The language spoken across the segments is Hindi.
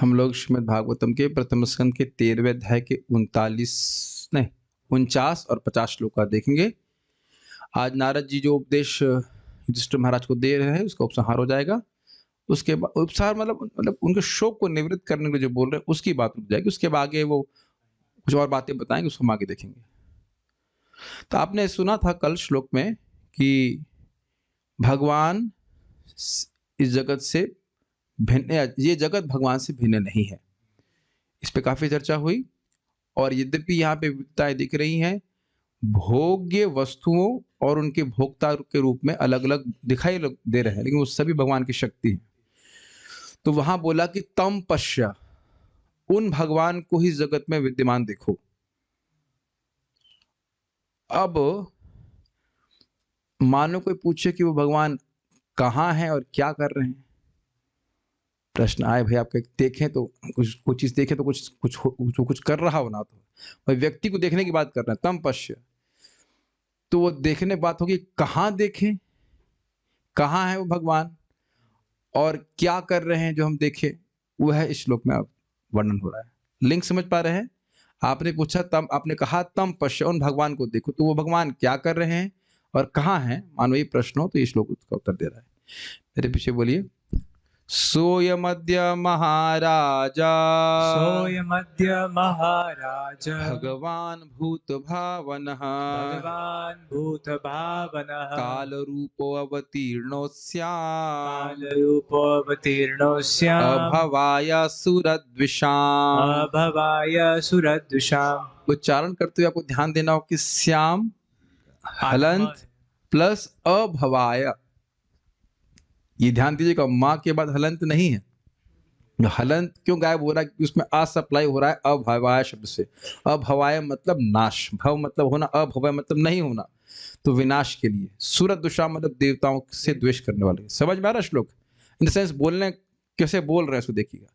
हम लोग श्रीमद् भागवतम के प्रथम स्कंद के 13वें अध्याय के 49 और 50 श्लोक का देखेंगे। आज नारद जी जो उपदेश युधिष्ठिर महाराज को दे रहे हैं उसका उपसंहार हो जाएगा। उसके बाद उपसंहार मतलब उनके शोक को निवृत्त करने के लिए जो बोल रहे हैं उसकी बात रुक जाएगी। उसके बाद आगे वो कुछ और बातें बताएंगे, उसको हम आगे देखेंगे। तो आपने सुना था कल श्लोक में कि भगवान इस जगत से भिन्न, ये जगत भगवान से भिन्न नहीं है। इस पे काफी चर्चा हुई। और यद्यपि यहाँ पे विविधताएं दिख रही हैं, भोग्य वस्तुओं और उनके भोक्ता के रूप में अलग अलग दिखाई दे रहे हैं, लेकिन वो सभी भगवान की शक्ति है। तो वहां बोला कि तम पश्य, उन भगवान को ही जगत में विद्यमान देखो। अब मानो कोई पूछे कि वो भगवान कहाँ है और क्या कर रहे हैं, प्रश्न आए भाई आपके देखें तो कुछ चीज देखें तो कुछ कर रहा हो ना, तो भाई व्यक्ति को देखने की बात कर रहे हैं। तम पश्य, तो वो देखने की बात होगी, कहाँ देखें, कहाँ है वो भगवान और क्या कर रहे हैं जो हम देखें, वो है इस श्लोक में अब वर्णन हो रहा है। लिंक समझ पा रहे हैं? आपने पूछा तम, आपने कहा तम पश्य, उन भगवान को देखो, तो वो भगवान क्या कर रहे हैं और कहाँ हैं, मानो ये प्रश्न हो तो ये श्लोक उसका उत्तर दे रहा है। मेरे पीछे बोलिए। सोयमद्य महाराजा, सोयमद्य महाराज, भगवान भूत भावनः, भगवान भूत भावनः, काल रूपो अवतीर्णोऽस्याम्, कालरूपोऽवतीर्णोऽस्याम्, अभवाय सुरद्विषाम्। अभवाय सुरद्विषाम्। उच्चारण करते हुए आपको ध्यान देना हो कि श्याम हलंत प्लस अभवाय, ये ध्यान दीजिएगा, माँ के बाद हलंत नहीं है। हलंत क्यों गायब हो रहा है? क्योंकि उसमें असप्लाई हो रहा है अभवाय शब्द से। अभवाय मतलब नाश, भव मतलब होना, अभवाय मतलब नहीं होना, तो विनाश के लिए। सुरद्विषाम मतलब देवताओं से द्वेष करने वाले। समझ में आ रहा श्लोक? इन द सेंस बोलने कैसे बोल रहे हैं इसको देखिएगा।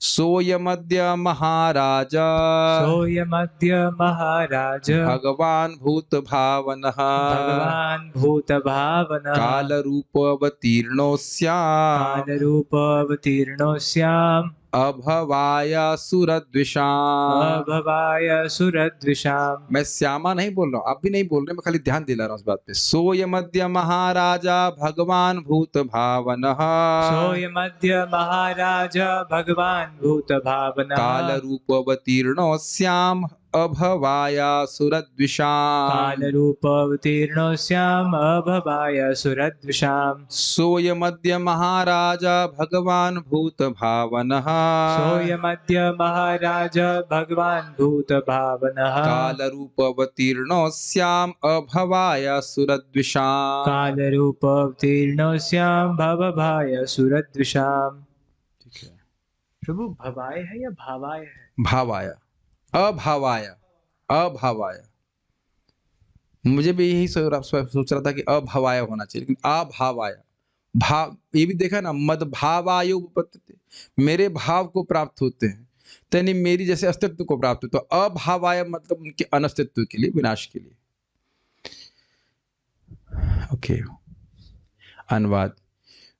सोयमद्य महाराजा, सोयमद्य महाराज, भगवान भूत भावनः, भगवान भूत भावनः, काल रूप अवतीर्णोऽस्याम्, कालरूपोऽवतीर्णोऽस्याम्, अभवाय सुरद्विषाम्। अभवाय सुरद्विषाम्। मैं श्यामा नहीं बोल रहा हूँ, आप भी नहीं बोल रहे, मैं खाली ध्यान दिला रहा हूँ इस बात पे। सोयमद्य महाराजा भगवान भूत भावनः, सोयमद्य महाराज, भगवान भूत भावनः, काल रूप अवतीर्णोऽस्याम्, अभवाय सुरद्विषाम्। कालरूपोऽवतीर्णोऽस्याम्, अभवाय सुरद्विषाम्। सोयमद्य महाराजा भगवान भूत भावनः, सोयमद्य महाराज, भगवान भूत भावनः, काल रूप अवतीर्णोऽस्याम्, अभवाय सुरद्विषाम्। कालरूपोऽवतीर्णोऽस्याम्, भवाय सुरद्विषाम्। ठीक है। प्रभु भवाय है या भावाय है? भावाय, अभावाय, अभावाय। मुझे भी यही सोच रहा था कि अभावाय होना चाहिए, लेकिन अभावाय। भाव, ये भी देखा ना, मद भावाय उपपत्ति, मेरे भाव को प्राप्त होते हैं, तो यानी मेरी जैसे अस्तित्व को प्राप्त होते। तो अभावाय मतलब उनके अनस्तित्व के लिए, विनाश के लिए। ओके, अनुवाद।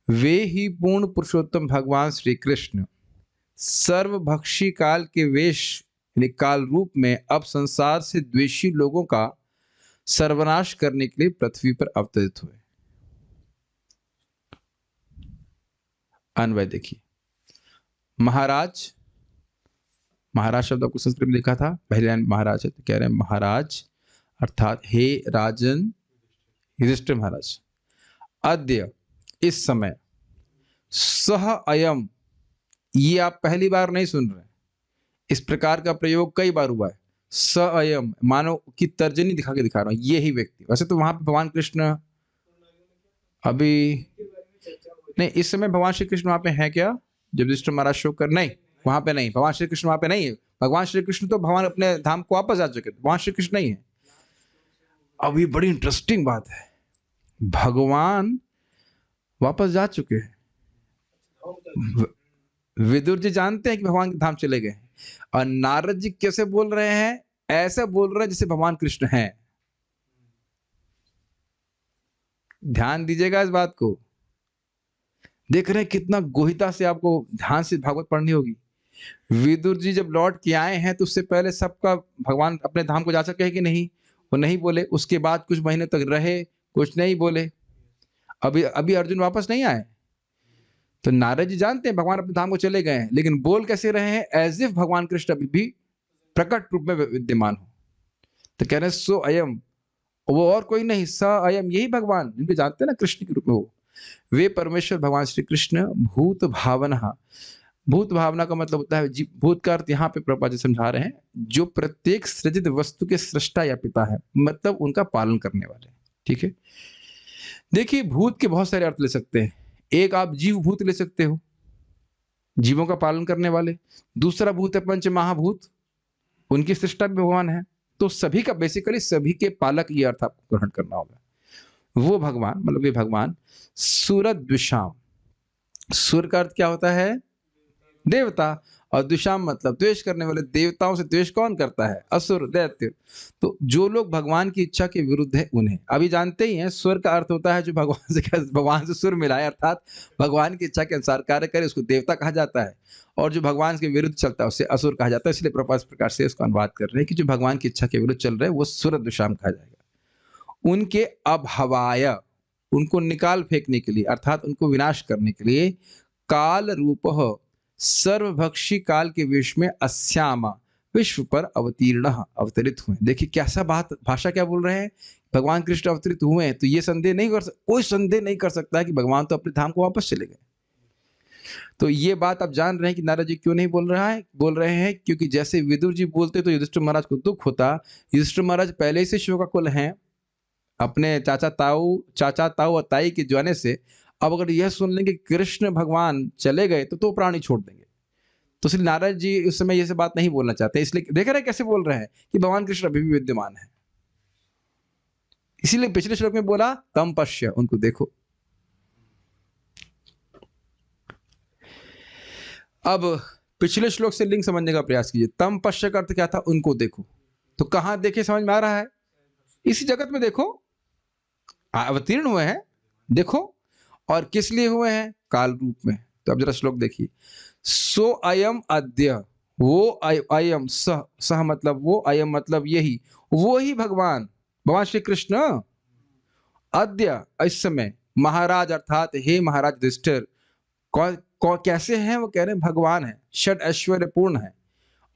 वे ही पूर्ण पुरुषोत्तम भगवान श्री कृष्ण सर्वभक्षी काल के वेश काल रूप में अब संसार से द्वेषी लोगों का सर्वनाश करने के लिए पृथ्वी पर अवतरित हुए। अन्वय देखिए। महाराज, महाराज शब्द आपको संस्कृत में लिखा था, पहले लाइन महाराज है, तो कह रहे हैं महाराज अर्थात हे राजन युधिष्ठिर महाराज, अद्य इस समय, सह अयम, ये आप पहली बार नहीं सुन रहे, इस प्रकार का प्रयोग कई बार हुआ है। स अयम मानो कि तर्जनी दिखा के दिखा रहा हूं, ये ही व्यक्ति। वैसे तो वहां पे भगवान कृष्ण अभी नहीं, इस समय भगवान श्री कृष्ण वहां पे है क्या? जब युधिष्ठिर महाराज शोक कर, नहीं वहां पे नहीं, भगवान श्री कृष्ण वहां पे नहीं है। भगवान श्री कृष्ण तो भगवान अपने धाम को वापस आ चुके, भगवान श्री कृष्ण नहीं है। अब ये बड़ी इंटरेस्टिंग बात है, भगवान वापस जा चुके हैं। विदुर जी जानते हैं कि भगवान के धाम चले गए, और नारद जी कैसे बोल रहे हैं? ऐसे बोल रहे हैं जैसे भगवान कृष्ण हैं। ध्यान दीजिएगा इस बात को। देख रहे हैं कितना गोहिता से आपको ध्यान से भागवत पढ़नी होगी। विदुर जी जब लौट के आए हैं तो उससे पहले सबका भगवान अपने धाम को जा सके हैं कि नहीं? वो नहीं बोले। उसके बाद कुछ महीने तक रहे, कुछ नहीं बोले। अभी अभी अर्जुन वापस नहीं आए। तो नारद जी जानते हैं भगवान अपने धाम को चले गए हैं, लेकिन बोल कैसे रहे हैं? एज इफ भगवान कृष्ण अभी भी प्रकट रूप में विद्यमान हो। तो कह रहे हैं सो अयम, वो और कोई नहीं, स अयम, यही भगवान जिनको जानते हैं ना कृष्ण के रूप में, वो वे परमेश्वर भगवान श्री कृष्ण भूत भावना। भूत भावना का मतलब होता है भूत का अर्थ यहाँ पे प्रभुपाद जी समझा रहे हैं, जो प्रत्येक सृजित वस्तु के सृष्टा या पिता है, मतलब उनका पालन करने वाले। ठीक है, देखिए भूत के बहुत सारे अर्थ ले सकते हैं। एक आप जीव भूत ले सकते हो, जीवों का पालन करने वाले। दूसरा भूत है पंच महाभूत, उनकी सृष्टा भी भगवान है। तो सभी का बेसिकली सभी के पालक, ये अर्थ आपको ग्रहण करना होगा। वो भगवान मतलब ये भगवान सुरद्विषाम। सुर का अर्थ क्या होता है? देवता। और द्विषाम मतलब द्वेष करने वाले। देवताओं से द्वेष कौन करता है? असुर, दैत्य। तो जो लोग भगवान की इच्छा के विरुद्ध है उन्हें, अभी जानते ही हैं स्वर का अर्थ होता है जो भगवान से सुर मिलाए, अर्थात भगवान की इच्छा के अनुसार कार्य करे, उसको देवता कहा जाता है। और जो भगवान के विरुद्ध चलता है उसे असुर कहा जाता है। इसलिए प्रभास प्रकार से इसको अनुवाद कर रहे हैं कि जो भगवान की इच्छा के विरुद्ध चल रहे हैं वो सुर द्विषाम कहा जाएगा। उनके अभवाय, उनको निकाल फेंकने के लिए अर्थात उनको विनाश करने के लिए, काल रूप सर्वभक्षी काल के विष में अस्यामा विश्व पर अवतीर्ण अवतरित हुए। देखिए कैसा बात, भाषा क्या बोल रहे हैं? भगवान कृष्ण अवतरित हुए हैं तो ये संदेह नहीं कर कोई संदेह नहीं कर सकता है कि भगवान तो अपने धाम को वापस चले गए। तो ये बात आप जान रहे हैं कि नारद जी क्यों नहीं बोल रहे हैं क्योंकि जैसे विदुर जी बोलते तो युधिष्ठिर महाराज को दुख होता। युधिष्ठिर महाराज पहले से शोकाकुल हैं अपने चाचा ताऊ और ताई के जाने से। अब अगर यह सुन लेंगे कृष्ण भगवान चले गए तो प्राणी छोड़ देंगे। तो इसलिए नारद जी उस समय ये बात नहीं बोलना चाहते। इसलिए देख रहे हैं कैसे बोल रहे हैं कि भगवान कृष्ण अभी भी विद्यमान है। इसीलिए पिछले श्लोक में बोला तम पश्य, उनको देखो। अब पिछले श्लोक से लिंक समझने का प्रयास कीजिए। तम पश्य का अर्थ क्या था? उनको देखो। तो कहां देखे समझ में आ रहा है? इसी जगत में देखो, अवतीर्ण हुए हैं, देखो। और किस लिए हुए हैं? काल रूप में। तो अब जरा श्लोक देखिए। सो अयम अद्य, वो अयम सह मतलब वो, अयम मतलब यही, वो ही भगवान श्री कृष्ण अद्य इस समय महाराज अर्थात हे महाराज युधिष्ठिर। कैसे हैं? वो कह रहे हैं भगवान है, षड ऐश्वर्य पूर्ण है।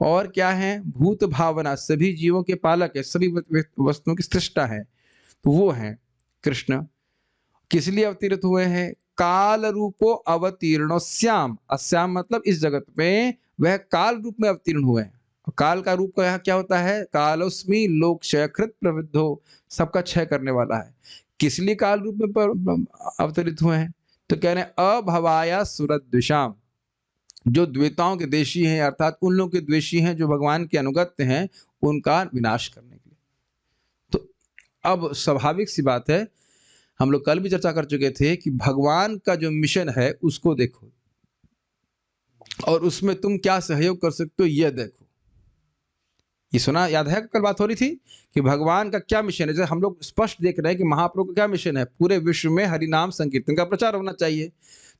और क्या है? भूत भावना, सभी जीवों के पालक है, सभी वस्तुओं की सृष्टा है। तो वो है कृष्ण। किस लिए अवतीर्णित हुए हैं? काल रूपो अवतीर्णो श्याम। अश्याम मतलब इस जगत में वह काल रूप में अवतीर्ण हुए हैं। काल का रूप का क्या होता है? कालोस्मि लोक क्षयकृत प्रवृद्धो, सबका क्षय करने वाला है। किस लिए काल रूप में अवतरित हुए हैं? तो कह रहे हैं अभवाया सुरद्विषाम, जो द्वैताओं के देशी हैं अर्थात उन लोगों के द्वेषी हैं जो भगवान के अनुगत्य हैं, उनका विनाश करने के लिए। तो अब स्वाभाविक सी बात है, हम लोग कल भी चर्चा कर चुके थे कि भगवान का जो मिशन है उसको देखो और उसमें तुम क्या सहयोग कर सकते हो यह देखो। ये सुना, याद है कल बात हो रही थी कि भगवान का क्या मिशन है। जैसे हम लोग स्पष्ट देख रहे हैं कि महाप्रभु का क्या मिशन है, पूरे विश्व में हरि नाम संकीर्तन का प्रचार होना चाहिए।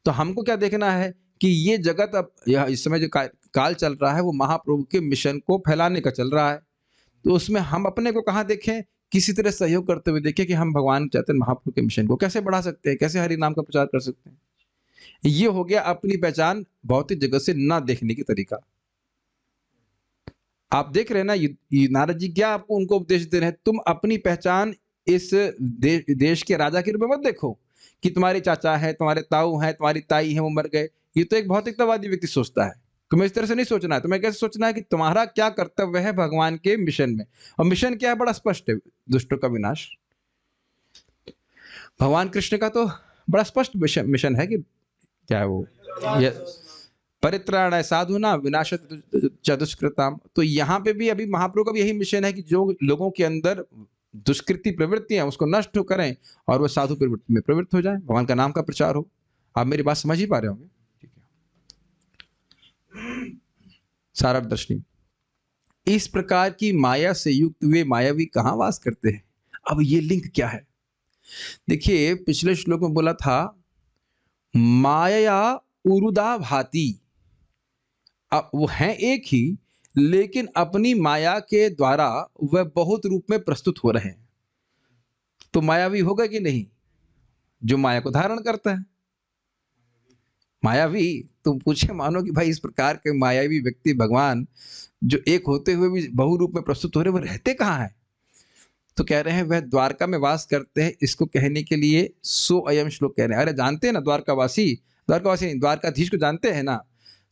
तो हमको क्या देखना है कि ये जगत अब यह इस समय जो काल चल रहा है वो महाप्रभु के मिशन को फैलाने का चल रहा है। तो उसमें हम अपने को कहाँ देखें? किसी तरह सहयोग करते हुए देखें कि हम भगवान चैतन्य महाप्रभु के मिशन को कैसे बढ़ा सकते हैं, कैसे हरि नाम का प्रचार कर सकते हैं। ये हो गया अपनी पहचान भौतिक जगत से ना देखने की तरीका। आप देख रहे हैं ना नारद जी क्या आपको उनको उपदेश दे रहे हैं? तुम अपनी पहचान इस देश के राजा के रूप में मत देखो कि तुम्हारे चाचा है, तुम्हारे ताऊ है, तुम्हारी ताई है, वो मर गए। ये तो एक भौतिकतावादी व्यक्ति सोचता है। तुम्हें इस तरह से नहीं सोचना है। तुम्हें कैसे सोचना है कि तुम्हारा क्या कर्तव्य है भगवान के मिशन में। और मिशन क्या है? बड़ा स्पष्ट है, दुष्टों का विनाश। भगवान कृष्ण का तो बड़ा स्पष्ट मिशन है कि क्या है वो, परित्राणाय साधुना विनाशय दुष्कृताम। तो यहाँ पे भी अभी महाप्रभु का भी यही मिशन है कि जो लोगों के अंदर दुष्कृति प्रवृत्ति है उसको नष्ट करें और वो साधु प्रवृत्ति में प्रवृत्त हो जाए, भगवान का नाम का प्रचार हो। आप मेरी बात समझ ही पा रहे होंगे? ठीक है। सारभ दर्शनी, इस प्रकार की माया से युक्त वे मायावी कहाँ वास करते हैं? अब ये लिंक क्या है? देखिए पिछले श्लोक में बोला था माया उरुदा भाति। वो हैं एक ही, लेकिन अपनी माया के द्वारा वह बहुत रूप में प्रस्तुत हो रहे हैं। तो मायावी होगा कि नहीं? जो माया को धारण करता है मायावी। तुम पूछे मानो कि भाई इस प्रकार के मायावी व्यक्ति भगवान जो एक होते हुए भी बहुरूप में प्रस्तुत हो रहे, वो रहते कहाँ हैं? तो कह रहे हैं वह द्वारका में वास करते हैं। इसको कहने के लिए सो अयम श्लोक कह रहे हैं। अरे जानते हैं ना द्वारकावासी, द्वारकावासी नहीं, द्वारकाधीश को जानते हैं ना।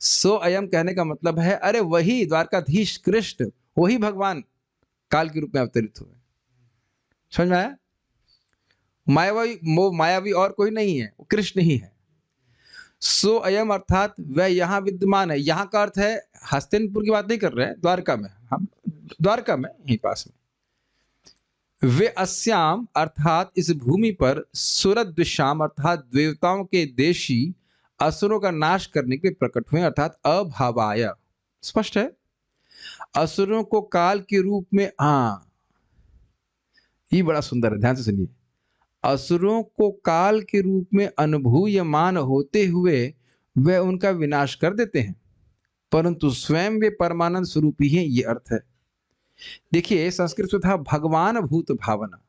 सो अयम कहने का मतलब है अरे वही द्वारकाधीश कृष्ण, वही भगवान काल के रूप में अवतरित हुए। समझ में आया? मायावी, वो मायावी और कोई नहीं है, वो कृष्ण ही है। सो अयम अर्थात वह यहाँ विद्यमान है। यहाँ का अर्थ है हस्तिनपुर की बात नहीं कर रहे हैं, द्वारका में, हम द्वारका में यहीं पास में। वे अस्याम अर्थात इस भूमि पर सुरद्विषाम अर्थात देवताओं के देशी असुरों का नाश करने के लिए प्रकट हुए, अर्थात अभावाय। स्पष्ट है? असुरों को काल के रूप में, हाँ ये बड़ा सुंदर है, ध्यान से सुनिए। असुरों को काल के रूप में अनुभूयमान होते हुए वे उनका विनाश कर देते हैं, परंतु स्वयं वे परमानंद स्वरूप ही हैं, ये अर्थ है। देखिए संस्कृत में था भगवान भूत भावना,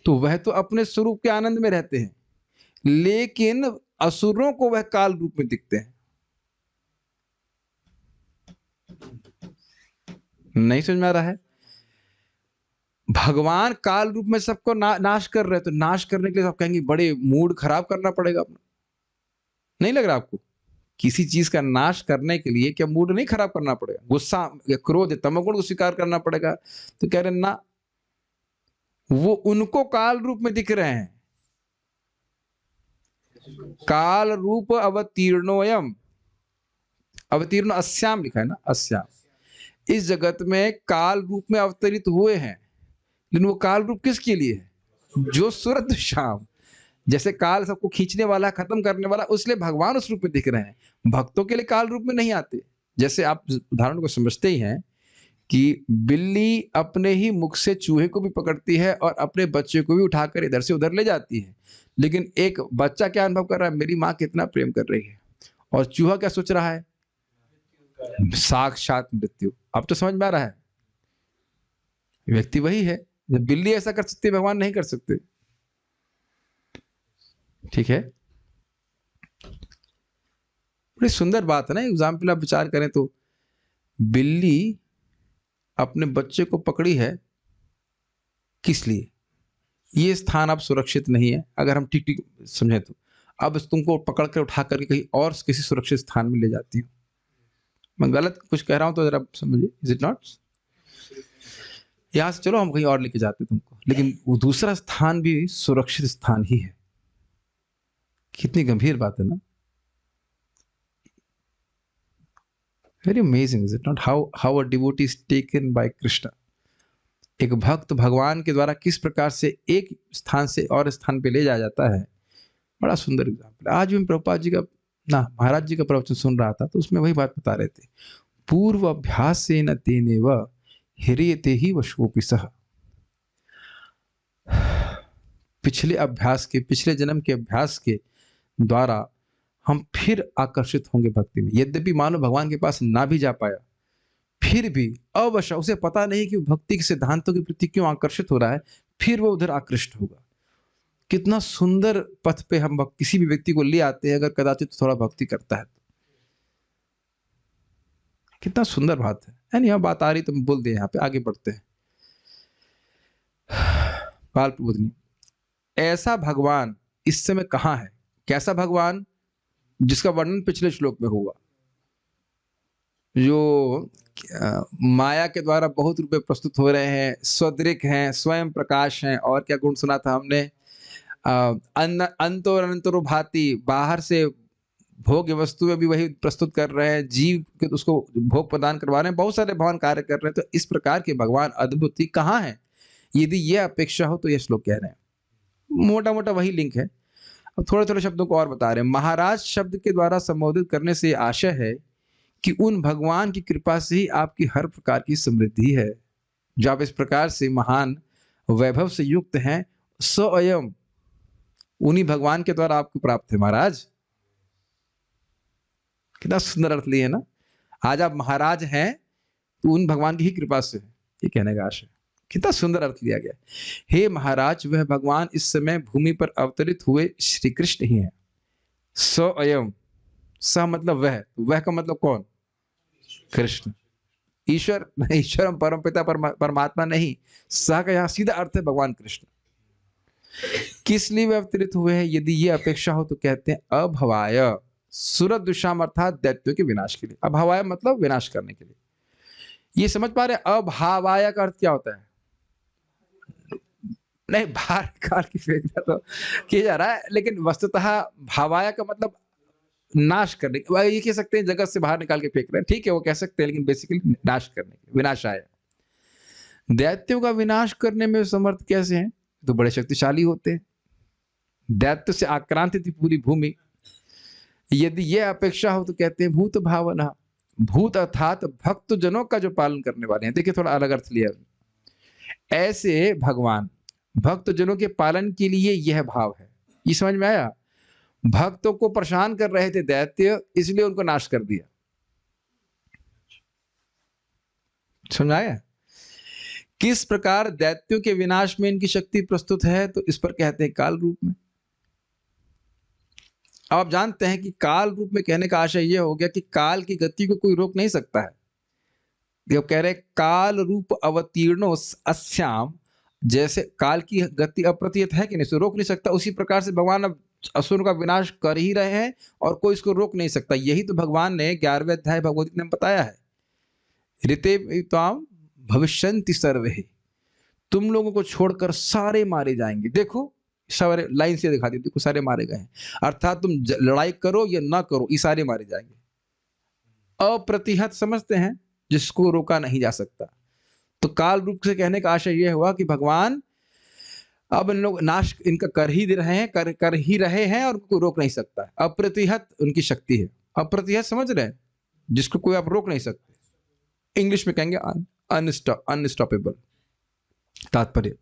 तो वह तो अपने स्वरूप के आनंद में रहते हैं, लेकिन असुरों को वह काल रूप में दिखते हैं। नहीं समझ में आ रहा है? भगवान काल रूप में सबको नाश कर रहे हैं, तो नाश करने के लिए आप कहेंगे बड़े मूड खराब करना पड़ेगा अपना। नहीं लग रहा आपको? किसी चीज का नाश करने के लिए क्या मूड नहीं खराब करना पड़ेगा? गुस्सा या क्रोध तमोगुण को स्वीकार करना पड़ेगा। तो कह रहे ना, वो उनको काल रूप में दिख रहे हैं। काल रूप अवतीर्णोयम, अवतीर्ण अस्याम लिखा है ना, अस्याम। इस जगत में काल रूप में अवतरित हुए हैं, लेकिन वो काल रूप किसके लिए है? जो सूरत शाम, जैसे काल सबको खींचने वाला, खत्म करने वाला, उसलिए भगवान उस रूप में दिख रहे हैं। भक्तों के लिए काल रूप में नहीं आते। जैसे आप उदाहरण को समझते ही हैं कि बिल्ली अपने ही मुख से चूहे को भी पकड़ती है और अपने बच्चे को भी उठाकर इधर से उधर ले जाती है, लेकिन एक बच्चा क्या अनुभव कर रहा है? मेरी माँ कितना प्रेम कर रही है। और चूहा क्या सोच रहा है? साक्षात मृत्यु। अब तो समझ में आ रहा है? व्यक्ति वही है। जब बिल्ली ऐसा कर सकती है, भगवान नहीं कर सकते। ठीक है, बड़ी सुंदर बात है ना। एग्जाम्पल आप विचार करें तो, बिल्ली अपने बच्चे को पकड़ी है किस लिए? ये स्थान अब सुरक्षित नहीं है, अगर हम ठीक ठीक समझे तो। अब तुमको पकड़ कर उठा करके कहीं और किसी सुरक्षित स्थान में ले जाती हूँ। मैं गलत कुछ कह रहा हूं तो जरा समझिए, इज इट नॉट? यहां से चलो हम कहीं और लेके जाते तुमको, लेकिन वो दूसरा स्थान भी सुरक्षित स्थान ही है। कितनी गंभीर बात है ना। Very amazing, is it not? How a devotee is taken by Krishna. एक भक्त भगवान के द्वारा किस प्रकार से एक स्थान से और स्थान पे ले जाया जाता है, बड़ा सुंदर एग्जाम्पल। आज भी प्रभुपाद जी का ना, महाराज जी का प्रवचन सुन रहा था, तो उसमें वही बात बता रहे थे। पूर्व अभ्यास से न तेने व हिरियते ही वशोपि सह। पिछले अभ्यास के, पिछले जन्म के अभ्यास के द्वारा हम फिर आकर्षित होंगे भक्ति में। यद्यपि मानो भगवान के पास ना भी जा पाया, फिर भी अवश्य उसे पता नहीं कि भक्ति के सिद्धांतों के प्रति क्यों आकर्षित हो रहा है, फिर वो उधर आकृष्ट होगा। कितना सुंदर पथ पे हम किसी भी व्यक्ति को ले आते हैं, अगर कदाचित थोड़ा भक्ति करता है तो। कितना सुंदर बात है। यानी यहाँ बात आ रही तो बोल दे, यहाँ पे आगे बढ़ते हैं। बाल प्रबोधनी, ऐसा भगवान इस समय कहाँ है? कैसा भगवान? जिसका वर्णन पिछले श्लोक में हुआ, जो माया के द्वारा बहुत रूप में प्रस्तुत हो रहे हैं, स्वदृक हैं, स्वयं प्रकाश हैं, और क्या गुण सुना था हमने? अंतो अनंतरो भाति, बाहर से भोग वस्तु में भी वही प्रस्तुत कर रहे हैं, जीव के उसको भोग प्रदान करवा रहे हैं, बहुत सारे भगवान कार्य कर रहे हैं। तो इस प्रकार के भगवान अद्भुत ही कहाँ है? यदि यह अपेक्षा हो तो यह श्लोक कह रहे हैं। मोटा मोटा वही लिंक है। अब थोड़े थोड़े शब्दों को और बता रहे हैं। महाराज शब्द के द्वारा संबोधित करने से आशय है कि उन भगवान की कृपा से ही आपकी हर प्रकार की समृद्धि है, जो आप इस प्रकार से महान वैभव से युक्त हैं। स्वयं उन्हीं भगवान के द्वारा आपको प्राप्त है महाराज। कितना सुंदर अर्थ लिए ना। आज आप महाराज हैं तो उन भगवान की ही कृपा से है, ये कहने का आशय। कितना सुंदर अर्थ लिया गया। हे महाराज, वह भगवान इस समय भूमि पर अवतरित हुए श्री कृष्ण ही है। स अयम, स मतलब वह का मतलब कौन? कृष्ण। ईश्वर, ईश्वर हम परम पिता परमात्मा नहीं, स का यहाँ सीधा अर्थ है भगवान कृष्ण। किस लिए वे अवतरित हुए हैं? यदि ये अपेक्षा हो तो कहते हैं अभवाय सुरदुषाम, अर्थात दैत्यों के विनाश के लिए। अभवाय मतलब विनाश करने के लिए। ये समझ पा रहे हैं अभावाय का अर्थ क्या होता है? नहीं, बाहर निकाल के फेंकना तो किया जा रहा है, लेकिन वस्तुतः भावाय का मतलब नाश करने। ये कह सकते हैं जगत से बाहर निकाल के फेंक रहे हैं, ठीक है, वो कह सकते हैं, लेकिन बेसिकली नाश करने, विनाशाय। दैत्यों का विनाश करने में समर्थ कैसे हैं? तो बड़े शक्तिशाली होते हैं। दैत्य से आक्रांत थी पूरी भूमि। यदि यह अपेक्षा हो तो कहते हैं भूत भावना। भूत अर्थात भक्त जनों का जो पालन करने वाले हैं। देखिए, थोड़ा अलग अर्थ लिया। ऐसे भगवान भक्त जनों के पालन के लिए यह भाव है। ये समझ में आया? भक्तों को परेशान कर रहे थे दैत्य, इसलिए उनको नाश कर दिया। समझ आया? किस प्रकार दैत्यों के विनाश में इनकी शक्ति प्रस्तुत है, तो इस पर कहते हैं काल रूप में। अब आप जानते हैं कि काल रूप में कहने का आशय यह हो गया कि काल की गति को कोई रोक नहीं सकता है। जब कह रहे काल रूप अवतीर्णो अस्याम, जैसे काल की गति अप्रतिहत है कि नहीं, इसको रोक नहीं सकता, उसी प्रकार से भगवान अब असुरों का विनाश कर ही रहे हैं और कोई इसको रोक नहीं सकता। यही तो भगवान ने 11वें अध्याय भगवद गीता में बताया है। ऋते ताम भविष्यन्ति सर्वे, तुम लोगों को छोड़कर सारे मारे जाएंगे। देखो, सारे लाइन से दिखा दी, देखो सारे मारे गए हैं। अर्थात तुम लड़ाई करो या ना करो, ये सारे मारे जाएंगे। अप्रतिहत समझते हैं, जिसको रोका नहीं जा सकता। तो काल रूप से कहने का आशय यह हुआ कि भगवान अब इन लोग नाश इनका कर ही रहे हैं, कर ही रहे हैं और कोई रोक नहीं सकता है। अप्रतिहत उनकी शक्ति है। अप्रतिहत समझ रहे हैं, जिसको कोई आप रोक नहीं सकते। इंग्लिश में कहेंगे अनस्टॉपेबल। तात्पर्य,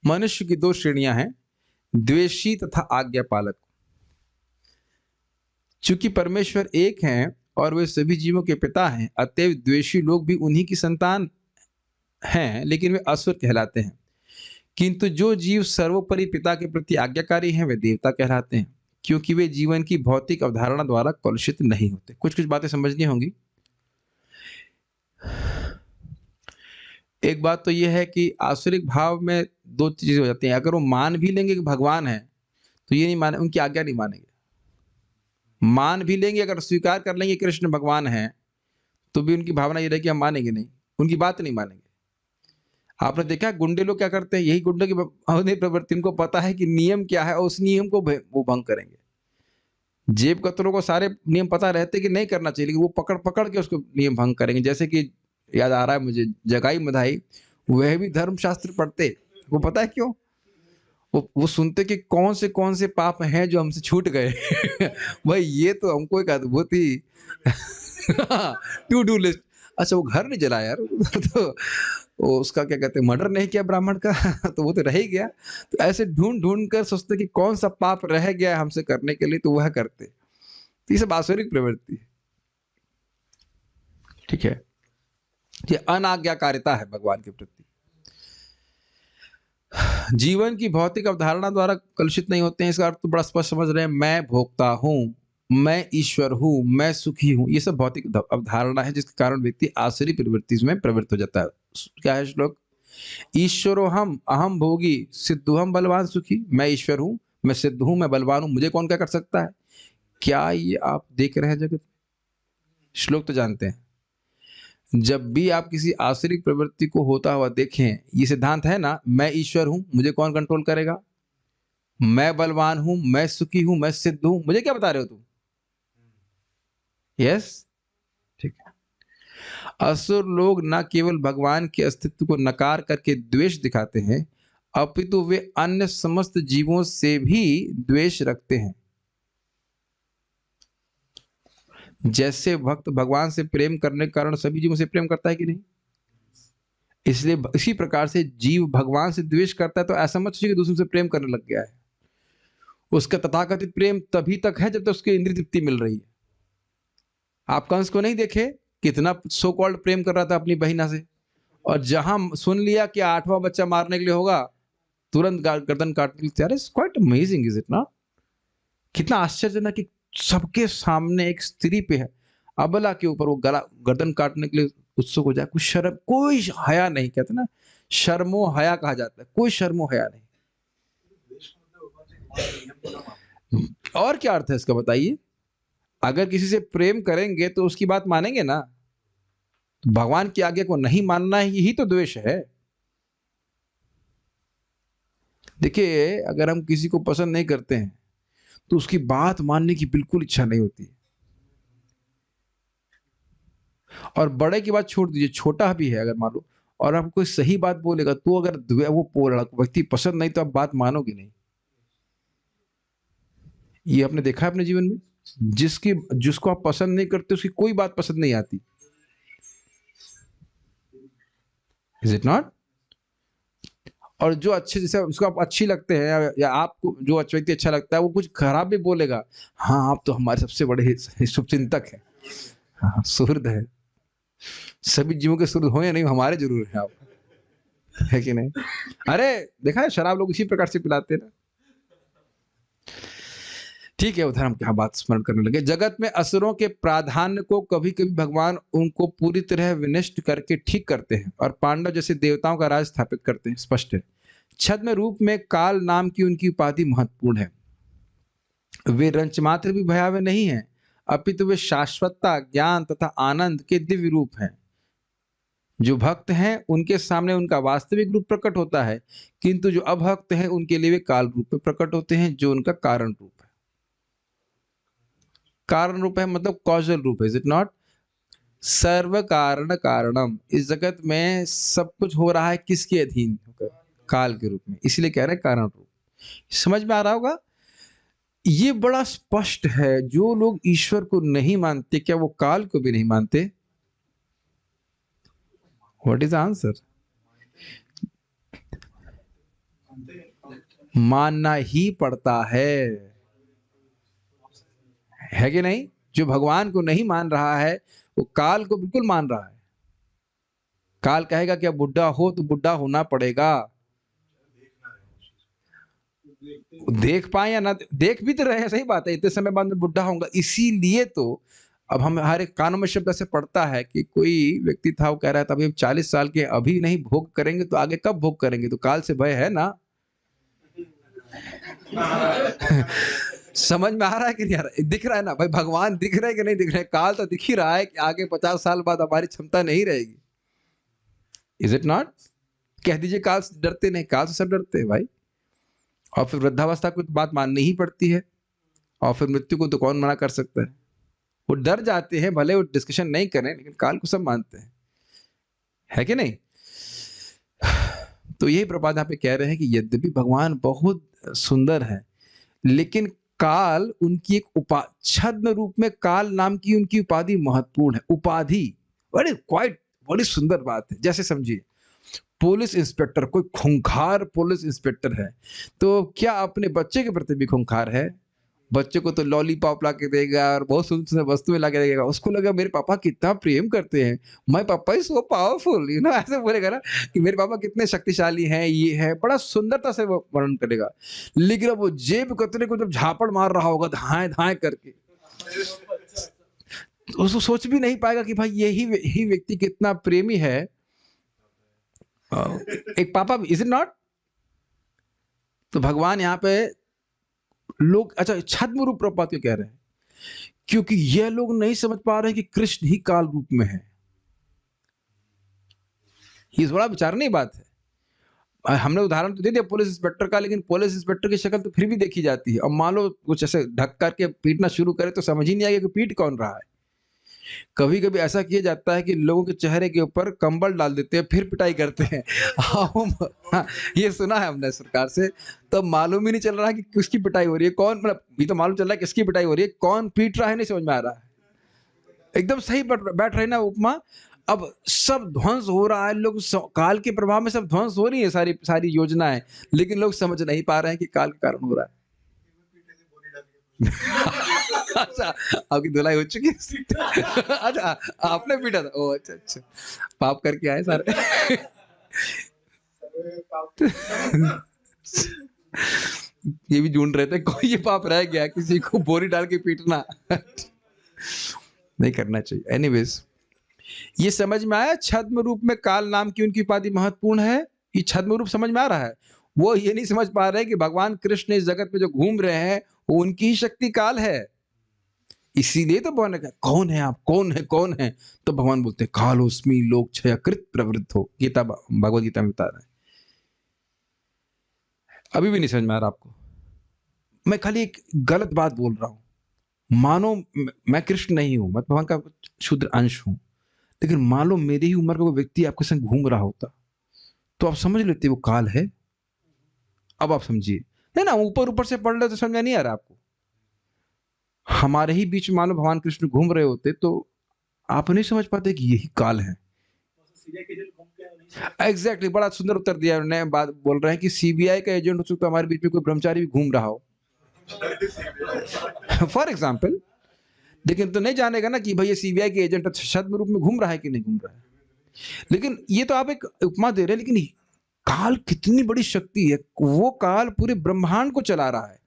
मनुष्य की 2 श्रेणियां हैं, द्वेषी तथा आज्ञा पालक। चूंकि परमेश्वर एक हैं और वे सभी जीवों के पिता हैं, अतएव द्वेषी लोग भी उन्हीं की संतान हैं, लेकिन वे असुर कहलाते हैं। किंतु जो जीव सर्वोपरि पिता के प्रति आज्ञाकारी हैं, वे देवता कहलाते हैं, क्योंकि वे जीवन की भौतिक अवधारणा द्वारा कलुषित नहीं होते। कुछ कुछ बातें समझनी होंगी। एक बात तो यह है कि आसुरिक भाव में 2 चीजें हो जाती हैं। अगर वो मान भी लेंगे कि भगवान है, तो ये नहीं माने, उनकी आज्ञा नहीं मानेंगे। मान भी लेंगे, अगर स्वीकार कर लेंगे कृष्ण भगवान है, तो भी उनकी भावना ये रहेगी हम मानेंगे नहीं, उनकी बात नहीं मानेंगे। आपने देखा गुंडे लोग क्या करते हैं? यही गुंडे की प्रवृत्ति, उनको पता है कि नियम क्या है और उस नियम को वो भंग करेंगे। जेब कतरों को सारे नियम पता रहते कि नहीं करना चाहिए, लेकिन वो पकड़ पकड़ के उसको नियम भंग करेंगे। जैसे कि याद आ रहा है मुझे, जगाई मधाई, वह भी धर्मशास्त्र पढ़ते। वो पता है क्यों? वो सुनते कि कौन से पाप हैं जो हमसे छूट गए। भाई ये तो हमको एक अद्भुत ही टू डू लिस्ट। अच्छा, वो घर नहीं जलाया यार, तो वो उसका क्या कहते हैं, मर्डर नहीं किया ब्राह्मण का, तो वो तो रह ही गया। तो ऐसे ढूंढ ढूंढ कर सोचते कि कौन सा पाप रह गया हमसे करने के लिए, तो वह करते। तो ये सब आसुरिक प्रवृत्ति है। ठीक है, ये अनाज्ञाकारिता है भगवान के प्रति। जीवन की भौतिक अवधारणा द्वारा कलुषित नहीं होते हैं, इसका अर्थ तो बड़ा स्पष्ट समझ रहे हैं। मैं भोक्ता हूं, मैं ईश्वर हूं, मैं सुखी हूं, ये सब भौतिक अवधारणा है, जिसके कारण व्यक्ति आसुरी प्रवृत्ति में प्रवृत्त हो जाता है। क्या है श्लोक? ईश्वरो हम अहम भोगी सिद्धोहम बलवान सुखी। मैं ईश्वर हूं, मैं सिद्ध हूं, मैं बलवान हूं, मुझे कौन क्या कर सकता है? क्या ये आप देख रहे हैं जगत? श्लोक तो जानते हैं। जब भी आप किसी आसुरिक प्रवृत्ति को होता हुआ देखें, ये सिद्धांत है ना, मैं ईश्वर हूं, मुझे कौन कंट्रोल करेगा? मैं बलवान हूं, मैं सुखी हूं, मैं सिद्ध हूं, मुझे क्या बता रहे हो तुम? यस, ठीक है। असुर लोग न केवल भगवान के अस्तित्व को नकार करके द्वेष दिखाते हैं, अपितु वे अन्य समस्त जीवों से भी द्वेष रखते हैं। जैसे भक्त भगवान से प्रेम करने के कारण सभी जीवों से प्रेम करता है कि नहीं, इसलिए इसी प्रकार से जीव भगवान से द्वेष करता है, तो ऐसा मत सोचिए कि दूसरों से प्रेम करने लग गया है। उसका तथाकथित प्रेम तभी तक है जब तक उसकी इंद्रिय तृप्ति मिल रही है। आप कंस को नहीं देखे, कितना सो कॉल्ड प्रेम कर रहा था अपनी बहिना से, और जहां सुन लिया कि 8वां बच्चा मारने के लिए होगा, तुरंत गर्दन काटने के लिए तैयार है। Quite amazing, is it not? कितना आश्चर्यजनक कि सबके सामने एक स्त्री पे है, अबला के ऊपर वो गला गर्दन काटने के लिए उत्सुक हो जाए। कुछ शर्म, कोई हया नहीं, कहते ना शर्मो हया कहा जाता है, कोई शर्मो हया नहीं। और क्या अर्थ है इसका बताइए? अगर किसी से प्रेम करेंगे तो उसकी बात मानेंगे ना। भगवान की आज्ञा को नहीं मानना यही तो द्वेष है। देखिए, अगर हम किसी को पसंद नहीं करते हैं तो उसकी बात मानने की बिल्कुल इच्छा नहीं होती। और बड़े की बात छोड़ दीजिए, छोटा भी है अगर मान लो, और आपको कोई सही बात बोलेगा तो अगर वो व्यक्ति पसंद नहीं तो आप बात मानोगे नहीं। ये आपने देखा है अपने जीवन में, जिसको आप पसंद नहीं करते उसकी कोई बात पसंद नहीं आती। Is it not? और जो अच्छे, जैसे उसको आप अच्छी लगते हैं या आपको जो व्यक्ति अच्छा लगता है वो कुछ खराब भी बोलेगा, हाँ आप तो हमारे सबसे बड़े शुभचिंतक हैं, हाँ सुहृद है। सभी जीवों के सुहृद हो या नहीं, हमारे जरूर है आप, है कि नहीं? अरे देखा है, शराब लोग इसी प्रकार से पिलाते हैं ना। ठीक है, उधर हम क्या बात स्मरण करने लगे। जगत में असुरों के प्राधान्य को कभी कभी भगवान उनको पूरी तरह विनष्ट करके ठीक करते हैं और पांडव जैसे देवताओं का राज स्थापित करते हैं। स्पष्ट है, छद्म रूप में काल नाम की उनकी उपाधि महत्वपूर्ण है। वे रंचमात्र भी भयावह नहीं है, अपितु वे शाश्वतता, ज्ञान तथा आनंद के दिव्य रूप हैं। जो भक्त हैं उनके सामने उनका वास्तविक रूप प्रकट होता है, किंतु जो अभक्त हैं उनके लिए वे काल रूप में प्रकट होते हैं, जो उनका कारण रूप है। कारण रूप है मतलब कॉजल रूप है, इज इट नॉट? सर्व कारण कारणम, इस जगत में सब कुछ हो रहा है किसके अधीन होकर? काल के रूप में, इसलिए कह रहे हैं कारण रूप। समझ में आ रहा होगा? ये बड़ा स्पष्ट है। जो लोग ईश्वर को नहीं मानते, क्या वो काल को भी नहीं मानते? What is the answer? मानना ही पड़ता है कि नहीं? जो भगवान को नहीं मान रहा है वो काल को बिल्कुल मान रहा है। काल कहेगा कि अब बुढ़ा हो तो बुढ़ा होना पड़ेगा, देख पाए या ना देख भी तो रहे, सही बात है, इतने समय बाद में बुढ़ा होऊंगा। इसीलिए तो अब हम हमारे कानों में शब्द ऐसे पड़ता है कि कोई व्यक्ति था, वो कह रहा था अभी हम 40 साल के, अभी नहीं भोग करेंगे तो आगे कब भोग करेंगे? तो काल से भय है ना। समझ में आ रहा है कि नहीं आ रहा है? दिख रहा है ना भाई, भगवान दिख रहे हैं कि नहीं दिख रहे? काल तो दिख ही रहा है कि आगे 50 साल बाद हमारी क्षमता नहीं रहेगी। Is it not? कह दीजिए काल से डरते नहीं, काल से सब डरते हैं भाई। और फिर वृद्धावस्था को तो बात माननी ही पड़ती है, और फिर मृत्यु को तो कौन मना कर सकता है? वो डर जाते हैं, भले वो डिस्कशन नहीं करें, लेकिन काल को सब मानते हैं, है कि नहीं? तो यही प्रभात यहाँ पे कह रहे हैं कि यद्यपि भगवान बहुत सुंदर है, लेकिन काल उनकी एक छद्म रूप में काल नाम की उनकी उपाधि महत्वपूर्ण है। उपाधि बड़ी सुंदर बात है। जैसे समझिए, पुलिस इंस्पेक्टर, कोई खूंखार पुलिस इंस्पेक्टर है, तो क्या अपने बच्चे के प्रति भी खूंखार है? बच्चे को तो लॉलीपॉप ला के देगा और बहुत सुंदर सुंदर वस्तुएं ला के देगा, उसको लगा मेरे पापा कितना प्रेम करते हैं, माय पापा इज सो पावरफुल, ऐसे बोलेगा ना कि मेरे पापा कितने शक्तिशाली हैं, ये है, बड़ा सुंदरता से वो वर्णन करेगा। लेकिन अब वो जेब कतरे को जब झापड़ मार रहा होगा धाए धाए करके, तो उसको सोच भी नहीं पाएगा कि भाई यही व्यक्ति कितना प्रेमी है, एक पापा भी। Is it not? तो भगवान यहाँ पे लोग, अच्छा छद्म रूप प्रभुपाद क्यों कह रहे हैं? क्योंकि ये लोग नहीं समझ पा रहे हैं कि कृष्ण ही काल रूप में है। ये बड़ा विचारनीय बात है। हमने उदाहरण तो दे दिया पुलिस इंस्पेक्टर का, लेकिन पुलिस इंस्पेक्टर की शक्ल तो फिर भी देखी जाती है, और मान लो कुछ ऐसे ढक करके पीटना शुरू करे तो समझ ही नहीं आएगा कि पीट कौन रहा है। कभी कभी ऐसा किया जाता है कि लोगों के चेहरे के ऊपर कंबल डाल देते हैं, फिर पिटाई करते हैं। हाँ, ये सुना है हमने सरकार से। तो मालूम ही नहीं चल रहा है कि किसकी पिटाई हो रही है, कौन, मतलब ये तो मालूम चल रहा है किसकी पिटाई हो रही है, कौन पीट रहा है नहीं समझ में आ रहा है। एकदम सही बैठ रही ना उपमा। अब सब ध्वंस हो रहा है, लोग काल के प्रभाव में सब ध्वंस हो रही है, सारी सारी योजनाएं, लेकिन लोग समझ नहीं पा रहे हैं कि काल के कारण हो रहा है। अच्छा, आपकी धुलाई हो चुकी है। अच्छा, आपने पीटा था। ओ अच्छा अच्छा, पाप करके आए सारे। ये भी ढूंढ रहे थे कोई ये पाप रह गया, किसी को बोरी डाल के पीटना। नहीं करना चाहिए। एनीवेज, ये समझ में आया छद्म रूप में काल नाम की उनकी उपाधि महत्वपूर्ण है। ये छद्म रूप समझ में आ रहा है। वो ये नहीं समझ पा रहे कि भगवान कृष्ण इस जगत में जो घूम रहे हैं वो उनकी ही शक्ति काल है। इसीलिए तो भगवान ने कहा कौन है आप, कौन है, कौन है। तो भगवान बोलते हैं कालोस्मी लोक क्षयकृत प्रवृत्त हो। गीता, भगवत गीता में बता रहे हैं। अभी भी नहीं समझ में आ रहा आपको? मैं खाली एक गलत बात बोल रहा हूं। मानो मैं कृष्ण नहीं हूं, मैं भगवान का क्षुद्र अंश हूं, लेकिन मान लो मेरी ही उम्र का कोई व्यक्ति आपके संग घूम रहा होता तो आप समझ लेते वो काल है। अब आप समझिए। नहीं ना, ऊपर ऊपर से पढ़ ले तो समझ में नहीं आ रहा आपको। हमारे ही बीच मानो भगवान कृष्ण घूम रहे होते तो आप नहीं समझ पाते कि यही काल है। एग्जैक्टली, बड़ा सुंदर उत्तर दिया उन्होंने। बात बोल रहे हैं कि सीबीआई का एजेंट हो सकता है हमारे बीच में कोई ब्रह्मचारी भी घूम रहा हो। For example. लेकिन तो नहीं जानेगा ना कि भाई ये सीबीआई के एजेंट छद्म रूप में घूम रहा है कि नहीं घूम रहा है। लेकिन ये तो आप एक उपमा दे रहे हैं, लेकिन काल कितनी बड़ी शक्ति है। वो काल पूरे ब्रह्मांड को चला रहा है।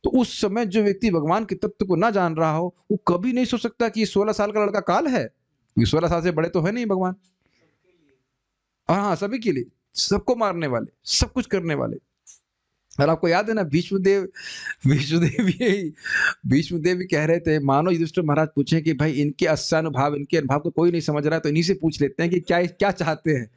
तो उस समय जो व्यक्ति भगवान के तत्व को ना जान रहा हो वो कभी नहीं सोच सकता कि 16 साल का लड़का काल है। ये 16 साल से बड़े तो है नहीं भगवान। हाँ, सभी के लिए, सबको मारने वाले, सब कुछ करने वाले। और आपको याद है ना भीष्मदेव, भीष्मदेव भी कह रहे थे, मानो युधिष्ठिर महाराज पूछे कि भाई इनके अस्यानुभाव, इनके अनुभव को कोई नहीं समझ रहा है तो इन्हीं से पूछ लेते हैं कि क्या क्या चाहते हैं।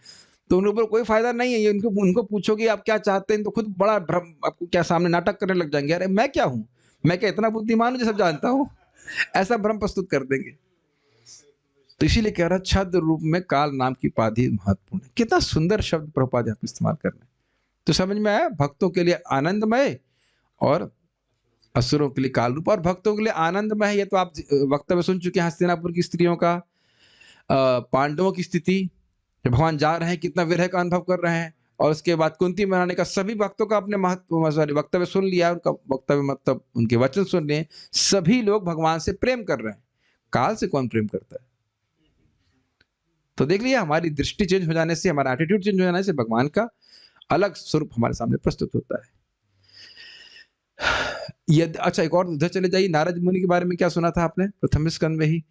तो उन ऊपर कोई फायदा नहीं है। ये उनको पूछोगे आप क्या चाहते हैं तो खुद बड़ा भ्रम, आपको क्या सामने नाटक करने लग जाएंगे। अरे मैं क्या हूँ, मैं क्या इतना बुद्धिमान हूँ जो सब जानता हूँ। ऐसा भ्रम प्रस्तुत कर देंगे। तो इसीलिए कह रहा छद्म रूप में काल नाम की उपाधि महत्वपूर्ण है। कितना सुंदर शब्द प्रभुपाद यहाँ पे इस्तेमाल कर रहे हैं। तो समझ में आया, भक्तों के लिए आनंदमय और असुरों के लिए काल रूप। और भक्तों के लिए आनंदमय है, ये तो आप वक्तव्य सुन चुके हैं हस्तिनापुर की स्त्रियों का, पांडवों की स्थिति, जब भगवान जा रहे हैं कितना विरह का अनुभव कर रहे हैं। और उसके बाद कुंती महारानी का, सभी भक्तों का अपने महत्व, सॉरी, वक्तव्य सुन लिया, उनका वक्तव्य मतलब उनके वचन सुन लिए। सभी लोग भगवान से प्रेम कर रहे हैं। काल से कौन प्रेम करता है? तो देख लिया, हमारी दृष्टि चेंज हो जाने से, हमारा एटीट्यूड चेंज हो जाने से भगवान का अलग स्वरूप हमारे सामने प्रस्तुत होता है। यदि, अच्छा, एक और उधर चले जाइए। नारद मुनि के बारे में क्या सुना था आपने प्रथम स्कंद में ही?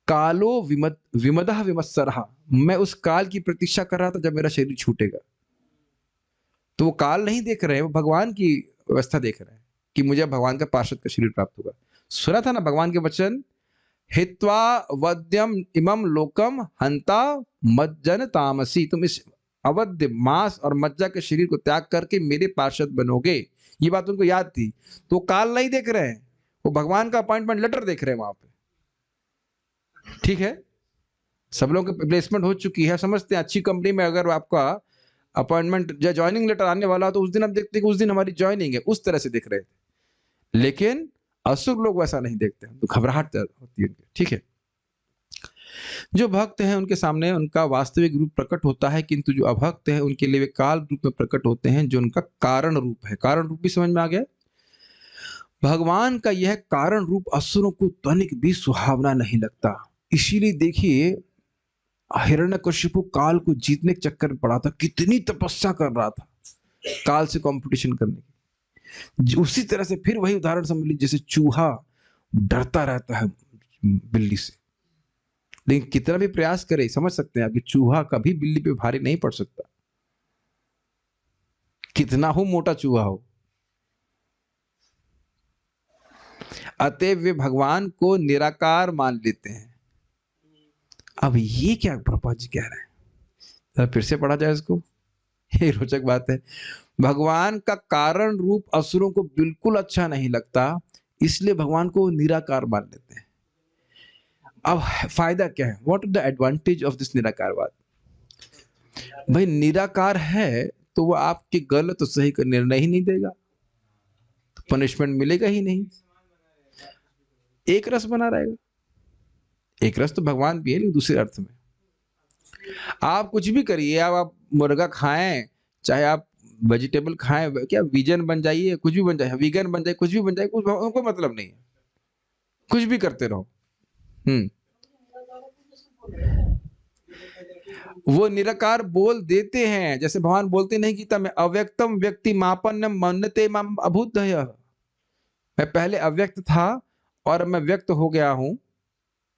कालो विमदः विमत्सरः, मैं उस काल की प्रतीक्षा कर रहा था जब मेरा शरीर छूटेगा। तो वो काल नहीं देख रहे हैं, वो भगवान की व्यवस्था देख रहे हैं कि मुझे भगवान का पार्षद का शरीर प्राप्त होगा। सुना था ना भगवान के वचन, हित्वा वद्यम इमम लोकम हंता मज्जन तामसी, तुम इस अवध्य मांस और मज्जा के शरीर को त्याग करके मेरे पार्षद बनोगे। ये बात उनको याद थी। तो काल नहीं देख रहे हैं, वो भगवान का अपॉइंटमेंट लेटर देख रहे हैं वहां पे। ठीक है, सब लोगों की प्लेसमेंट हो चुकी है। समझते हैं अच्छी कंपनी में अगर आपका अपॉइंटमेंट या ज्वाइनिंग लेटर आने वाला हो तो उस दिन आप देखते हैं कि उस दिन हमारी ज्वाइनिंग है, उस तरह से देख रहे थे। लेकिन असुर लोग वैसा नहीं देखते हैं, तो घबराहट होती है उनकी। ठीक है, जो भक्त हैं उनके सामने उनका वास्तविक रूप प्रकट होता है, किंतु जो अभक्त हैं उनके लिए वे काल रूप में प्रकट होते हैं, जो उनका कारण रूप है। कारण रूप भी समझ में आ गया। भगवान का यह कारण रूप असुरों को तनिक भी सुहावना नहीं लगता। इसीलिए देखिए, हिरण्यकशिपु काल को जीतने के चक्कर में पड़ा था, कितनी तपस्या कर रहा था काल से कंपटीशन करने की। उसी तरह से फिर वही उदाहरण समझ लीजिए, जैसे चूहा डरता रहता है बिल्ली से, लेकिन कितना भी प्रयास करे, समझ सकते हैं आप कि चूहा कभी बिल्ली पे भारी नहीं पड़ सकता, कितना हो मोटा चूहा हो। अतएव वे भगवान को निराकार मान लेते हैं। अब ये क्या प्रभुपाद जी कह रहे हैं, फिर से पढ़ा जाए इसको। ये रोचक बात है। भगवान का कारण रूप असुरों को बिल्कुल अच्छा नहीं लगता, इसलिए भगवान को निराकार मान लेते हैं। अब फायदा क्या है? What is the advantage of this निराकारवाद? भाई निराकार है तो वो आपके गलत तो सही का निर्णय ही नहीं देगा, तो पनिशमेंट मिलेगा ही नहीं। एक रस बना रहेगा। एक रस तो भगवान भी है, लेकिन दूसरे अर्थ में। आप कुछ भी करिए, आप मुर्गा खाएं, चाहे आप वेजिटेबल खाएं, क्या वीगन बन जाइए, कुछ भी बन जाए, वीगन बन जाए, कुछ भी बन जाए, कुछ उनको मतलब नहीं है। कुछ भी करते रहो। वो निराकार बोल देते हैं, जैसे भगवान बोलते नहीं गीता में, अव्यक्तम व्यक्ति मापन्नम मन्यते माम अभूतयः। मैं पहले अव्यक्त था और मैं व्यक्त हो गया हूं,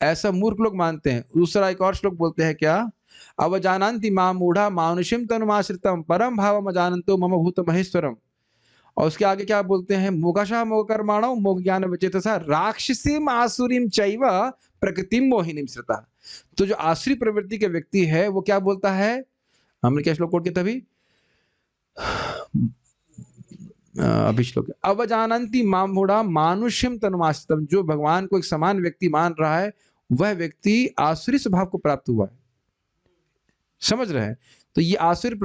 ऐसा मूर्ख लोग मानते हैं। दूसरा एक और श्लोक बोलते हैं क्या, अवजानन्ति माम मूढ़ा मानुषिम तनुमाश्रितम परम भावम अजानन्तो मम भूत महेश्वरम। और उसके आगे क्या बोलते हैं, मोगाशा मोगकर्माणो मोग ज्ञान विचेतसा राक्षसीम आसुरीम चैव प्रकृतिम मोहिनीम श्रिता। तो जो आसुरी प्रवृत्ति के व्यक्ति है वो क्या बोलता है, हमने क्या श्लोक कोट किया तभी, अभी श्लोक, अवजानन्ति माम मूढ़ा मानुष्यम तनुमाश्रितम। जो भगवान को एक समान व्यक्ति मान रहा है वह व्यक्ति आसुरी स्वभाव को प्राप्त हुआ है। समझ रहे हैं? तो ये आसुरी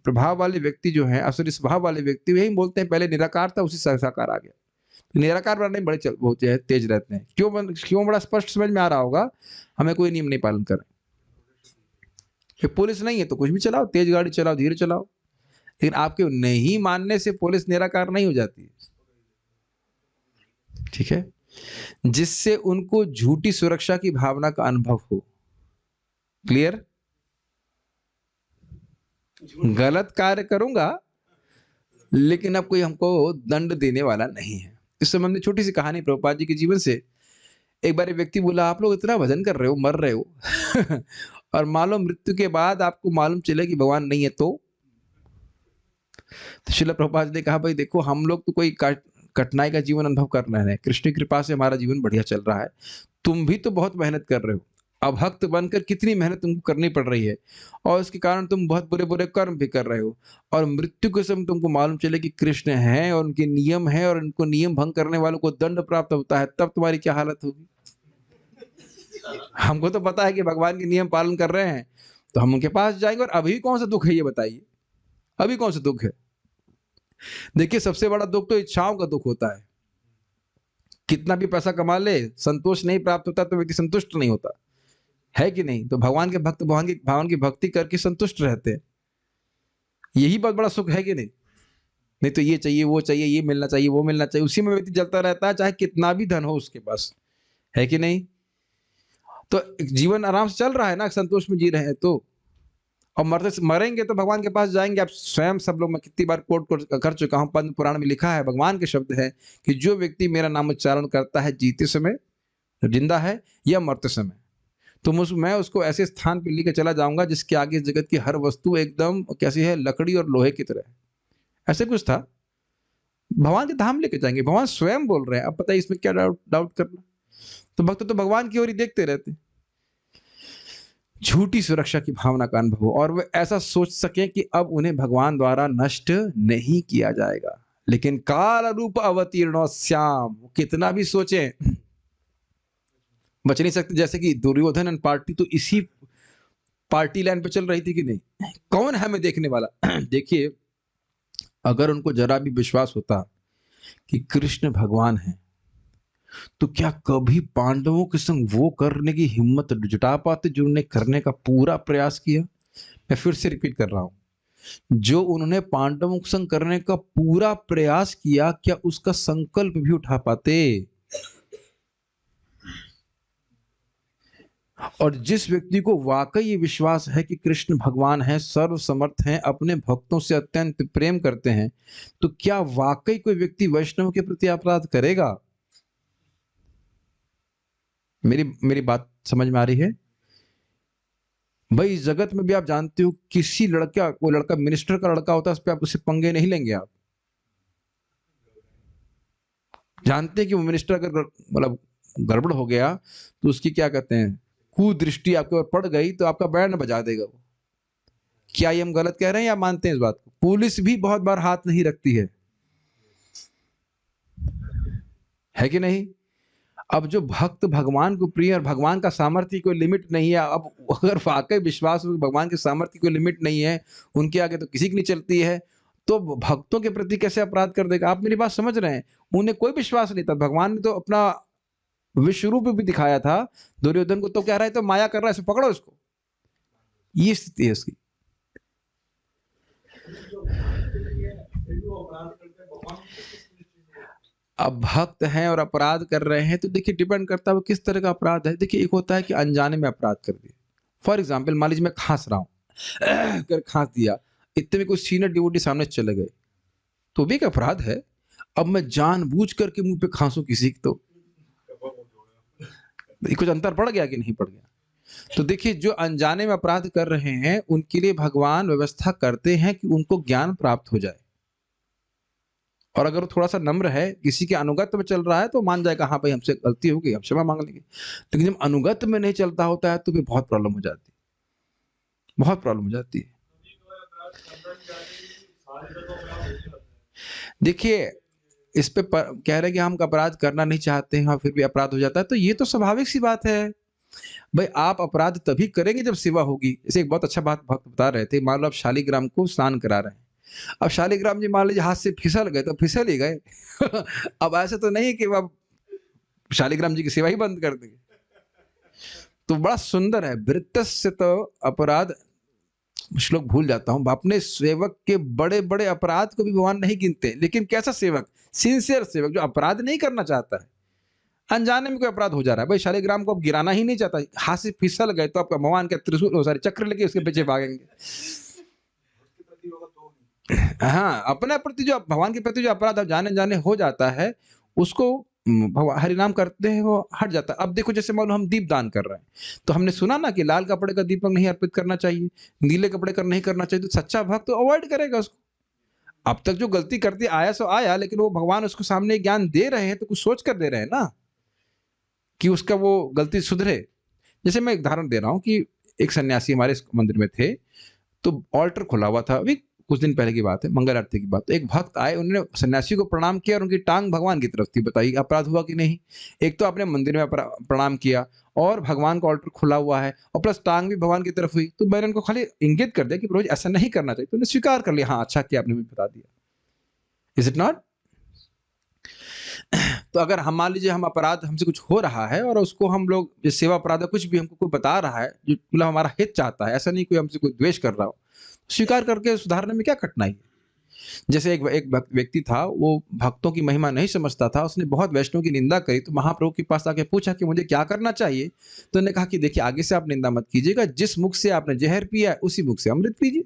प्रभाव वाले व्यक्ति जो है, आसुरी स्वभाव वाले व्यक्ति, यही बोलते हैं पहले निराकार था उसी से साकार आ गया। तो निराकार बनने में बड़े बहुत तेज रहते हैं। क्यों बड़ा स्पष्ट समझ में आ रहा होगा, हमें कोई नियम नहीं पालन कर। पुलिस नहीं है तो कुछ भी चलाओ, तेज गाड़ी चलाओ, धीरे चलाओ, लेकिन आपके नहीं मानने से पुलिस निराकार नहीं हो जाती। ठीक है, जिससे उनको झूठी सुरक्षा की भावना का अनुभव हो। क्लियर? गलत कार्य करूंगा लेकिन अब कोई हमको दंड देने वाला नहीं है। इस संबंध में छोटी सी कहानी प्रभुपाद जी के जीवन से। एक बार एक व्यक्ति बोला, आप लोग इतना भजन कर रहे हो, मर रहे हो और मालूम मृत्यु के बाद आपको मालूम चले कि भगवान नहीं है तो श्रील प्रभुपाद जी ने कहा, भाई देखो हम लोग तो कोई कठिनाई का जीवन अनुभव कर रहे हैं, कृष्ण की कृपा से हमारा जीवन बढ़िया चल रहा है, तुम भी तो बहुत मेहनत कर रहे हो, अभक्त बनकर कितनी मेहनत तुमको करनी पड़ रही है और उसके कारण तुम बहुत बुरे बुरे कर्म भी कर रहे हो, और मृत्यु के समय तुमको मालूम चले कि कृष्ण है और उनके नियम है और उनको नियम भंग करने वालों को दंड प्राप्त होता है, तब तुम्हारी क्या हालत होगी? हमको तो पता है कि भगवान के नियम पालन कर रहे हैं तो हम उनके पास जाएंगे, और अभी कौन सा दुख है ये बताइए, अभी कौन सा दुख है? देखिए सबसे बड़ा दुख तो इच्छाओं का दुख होता है। कितना भी पैसा कमा ले, संतोष नहीं प्राप्त होता तो व्यक्ति संतुष्ट नहीं होता है कि नहीं? तो भगवान के भक्त भगवान की भक्ति करके संतुष्ट रहते हैं, यही बहुत बड़ा सुख है कि नहीं? नहीं तो ये चाहिए वो चाहिए, ये मिलना चाहिए वो मिलना चाहिए, उसी में व्यक्ति जलता रहता है, चाहे कितना भी धन हो उसके पास, है कि नहीं? तो जीवन आराम से चल रहा है ना, संतोष में जी रहे हैं तो, और मरेंगे तो भगवान के पास जाएंगे। आप स्वयं सब लोग, मैं कितनी बार कोट कर चुका हूं, पद्म पुराण में लिखा है, भगवान के शब्द है कि जो व्यक्ति मेरा नाम उच्चारण करता है जीते समय, जिंदा है या मरते समय, तो मैं उसको ऐसे स्थान पे लेकर चला जाऊंगा जिसके आगे जगत की हर वस्तु एकदम कैसी है, लकड़ी और लोहे की तरह। ऐसे कुछ था, भगवान के धाम लेके जाएंगे, भगवान स्वयं बोल रहे हैं। अब पता है इसमें क्या डाउट करना? तो भक्त तो भगवान की ओर ही देखते रहते, झूठी सुरक्षा की भावना का अनुभव हो और वे ऐसा सोच सके कि अब उन्हें भगवान द्वारा नष्ट नहीं किया जाएगा। लेकिन काल रूप अवतीर्ण श्याम, कितना भी सोचे बच नहीं सकते। जैसे कि दुर्योधन पार्टी तो इसी पार्टी लाइन पे चल रही थी कि नहीं, कौन है हमें देखने वाला? देखिए अगर उनको जरा भी विश्वास होता कि कृष्ण भगवान है तो क्या कभी पांडवों के संग वो करने की हिम्मत जुटा पाते जो उन्होंने करने का पूरा प्रयास किया? मैं फिर से रिपीट कर रहा हूं, जो उन्होंने पांडवों के संग करने का पूरा प्रयास किया, क्या उसका संकल्प भी उठा पाते? और जिस व्यक्ति को वाकई ये विश्वास है कि कृष्ण भगवान है, सर्व समर्थ हैं, अपने भक्तों से अत्यंत प्रेम करते हैं, तो क्या वाकई कोई व्यक्ति वैष्णव के प्रति अपराध करेगा? मेरी बात समझ में आ रही है भाई? इस जगत में भी आप जानते हो, किसी कोई लड़का मिनिस्टर का लड़का होता है, उस पर आप उससे पंगे नहीं लेंगे। आप जानते हैं कि वो मिनिस्टर अगर मतलब गड़बड़ हो गया तो उसकी क्या कहते हैं, कुदृष्टि आपके ऊपर पड़ गई तो आपका बैंड बजा देगा वो। क्या ये हम गलत कह रहे हैं या मानते हैं इस बात को? पुलिस भी बहुत बार हाथ नहीं रखती है कि नहीं? अब जो भक्त भगवान को प्रिय, और भगवान का सामर्थ्य कोई लिमिट नहीं है, अब अगर वाकई विश्वास हो भगवान के सामर्थ्य कोई लिमिट नहीं है, उनके आगे तो किसी की नहीं चलती है, तो भक्तों के प्रति कैसे अपराध कर देगा? आप मेरी बात समझ रहे हैं? उन्हें कोई विश्वास नहीं था। भगवान ने तो अपना विश्व रूप भी दिखाया था दुर्योधन को, तो कह रहा है तो माया कर रहा है, इसे पकड़ो इसको। ये स्थिति है इसकी। अब भक्त हैं और अपराध कर रहे हैं, तो देखिए डिपेंड करता है वो किस तरह का अपराध है। देखिए एक होता है कि अनजाने में अपराध कर दिया। फॉर एग्जाम्पल मान लीजिए मैं खांस रहा हूँ कर खांस दिया, इतने में कोई सीनियर डिवोटी सामने चले गए, तो भी एक अपराध है। अब मैं जानबूझ करके मुंह पे खांसू किसी की, तो कुछ अंतर पड़ गया कि नहीं पड़ गया? तो देखिए जो अनजाने में अपराध कर रहे हैं उनके लिए भगवान व्यवस्था करते हैं कि उनको ज्ञान प्राप्त हो जाए, और अगर वो थोड़ा सा नम्र है, किसी के अनुगत में चल रहा है, तो मान जाएगा हाँ भाई हमसे गलती हो गई, हम क्षमा मांग लेंगे। लेकिन जब अनुगत में नहीं चलता होता है तो फिर बहुत प्रॉब्लम हो जाती है, बहुत प्रॉब्लम हो जाती है। देखिए इस पे कह रहे हैं कि हम अपराध करना नहीं चाहते हैं और फिर भी अपराध हो जाता है, तो ये तो स्वाभाविक सी बात है भाई। आप अपराध तभी करेंगे जब सेवा होगी। जैसे एक बहुत अच्छा बात भक्त बता रहे थे, मान लो आप शालिग्राम को स्नान करा रहे हैं, अब शालिग्राम जी मान लीजिए हाथ से फिसल गए तो फिसल ही गए अब ऐसा तो नहीं कि अब शालिग्राम जी की सेवा ही बंद कर देंगे। तो बड़ा सुंदर है, वृत्तस्य तो अपराध, श्लोक भूल जाता हूं, अपने सेवक के बड़े बड़े अपराध को भी भगवान नहीं गिनते। लेकिन कैसा सेवक? सिंसियर सेवक, जो अपराध नहीं करना चाहता है। अनजाने में कोई अपराध हो जा रहा है, भाई शालिग्राम को आप गिराना ही नहीं चाहता, हाथ से फिसल गए तो आपका भगवान का त्रिशूल सारे चक्र लेके उसके पीछे भागेंगे। हाँ, अपने प्रति जो भगवान के प्रति जो अपराध जाने जाने हो जाता है, उसको हरि नाम करते हैं वो हट जाता है। अब देखो जैसे मान लो हम दीप दान कर रहे हैं, तो हमने सुना ना कि लाल कपड़े का दीपक नहीं अर्पित करना चाहिए, नीले कपड़े का नहीं करना चाहिए, तो सच्चा भक्त तो अवॉइड करेगा उसको। अब तक जो गलती करती आया सो आया, लेकिन वो भगवान उसको सामने ज्ञान दे रहे हैं तो कुछ सोच कर दे रहे हैं ना कि उसका वो गलती सुधरे। जैसे मैं एक उदाहरण दे रहा हूँ कि एक सन्यासी हमारे मंदिर में थे, तो ऑल्टर खुला हुआ था, अभी कुछ दिन पहले की बात है, मंगल आरती की बात। तो एक भक्त आए, उन्होंने सन्यासी को प्रणाम किया और उनकी टांग भगवान की तरफ थी। बताइए अपराध हुआ कि नहीं? एक तो आपने मंदिर में प्रणाम किया और भगवान का ऑल्टर खुला हुआ है और प्लस टांग भी भगवान की तरफ हुई। तो मैंने उनको खाली इंगित कर दिया कि प्रभु ऐसा नहीं करना चाहिए, तो उन्होंने स्वीकार कर लिया, हाँ अच्छा किया आपने मुझे बता दिया। Is it not? तो अगर हम मान लीजिए हम अपराध, हमसे कुछ हो रहा है और उसको हम लोग जो सेवा अपराध कुछ भी हमको कोई बता रहा है जो मतलब हमारा हित चाहता है, ऐसा नहीं कोई हमसे कोई द्वेष कर रहा हो, स्वीकार करके सुधारने में क्या कठिनाई है? जैसे एक व्यक्ति था, वो भक्तों की महिमा नहीं समझता था, उसने बहुत वैष्णव की निंदा करी, तो महाप्रभु के पास आके पूछा कि मुझे क्या करना चाहिए? तो उन्होंने कहा कि देखिए आगे से आप निंदा मत कीजिएगा, जिस मुख से आपने जहर पिया है उसी मुख से अमृत पीजिए।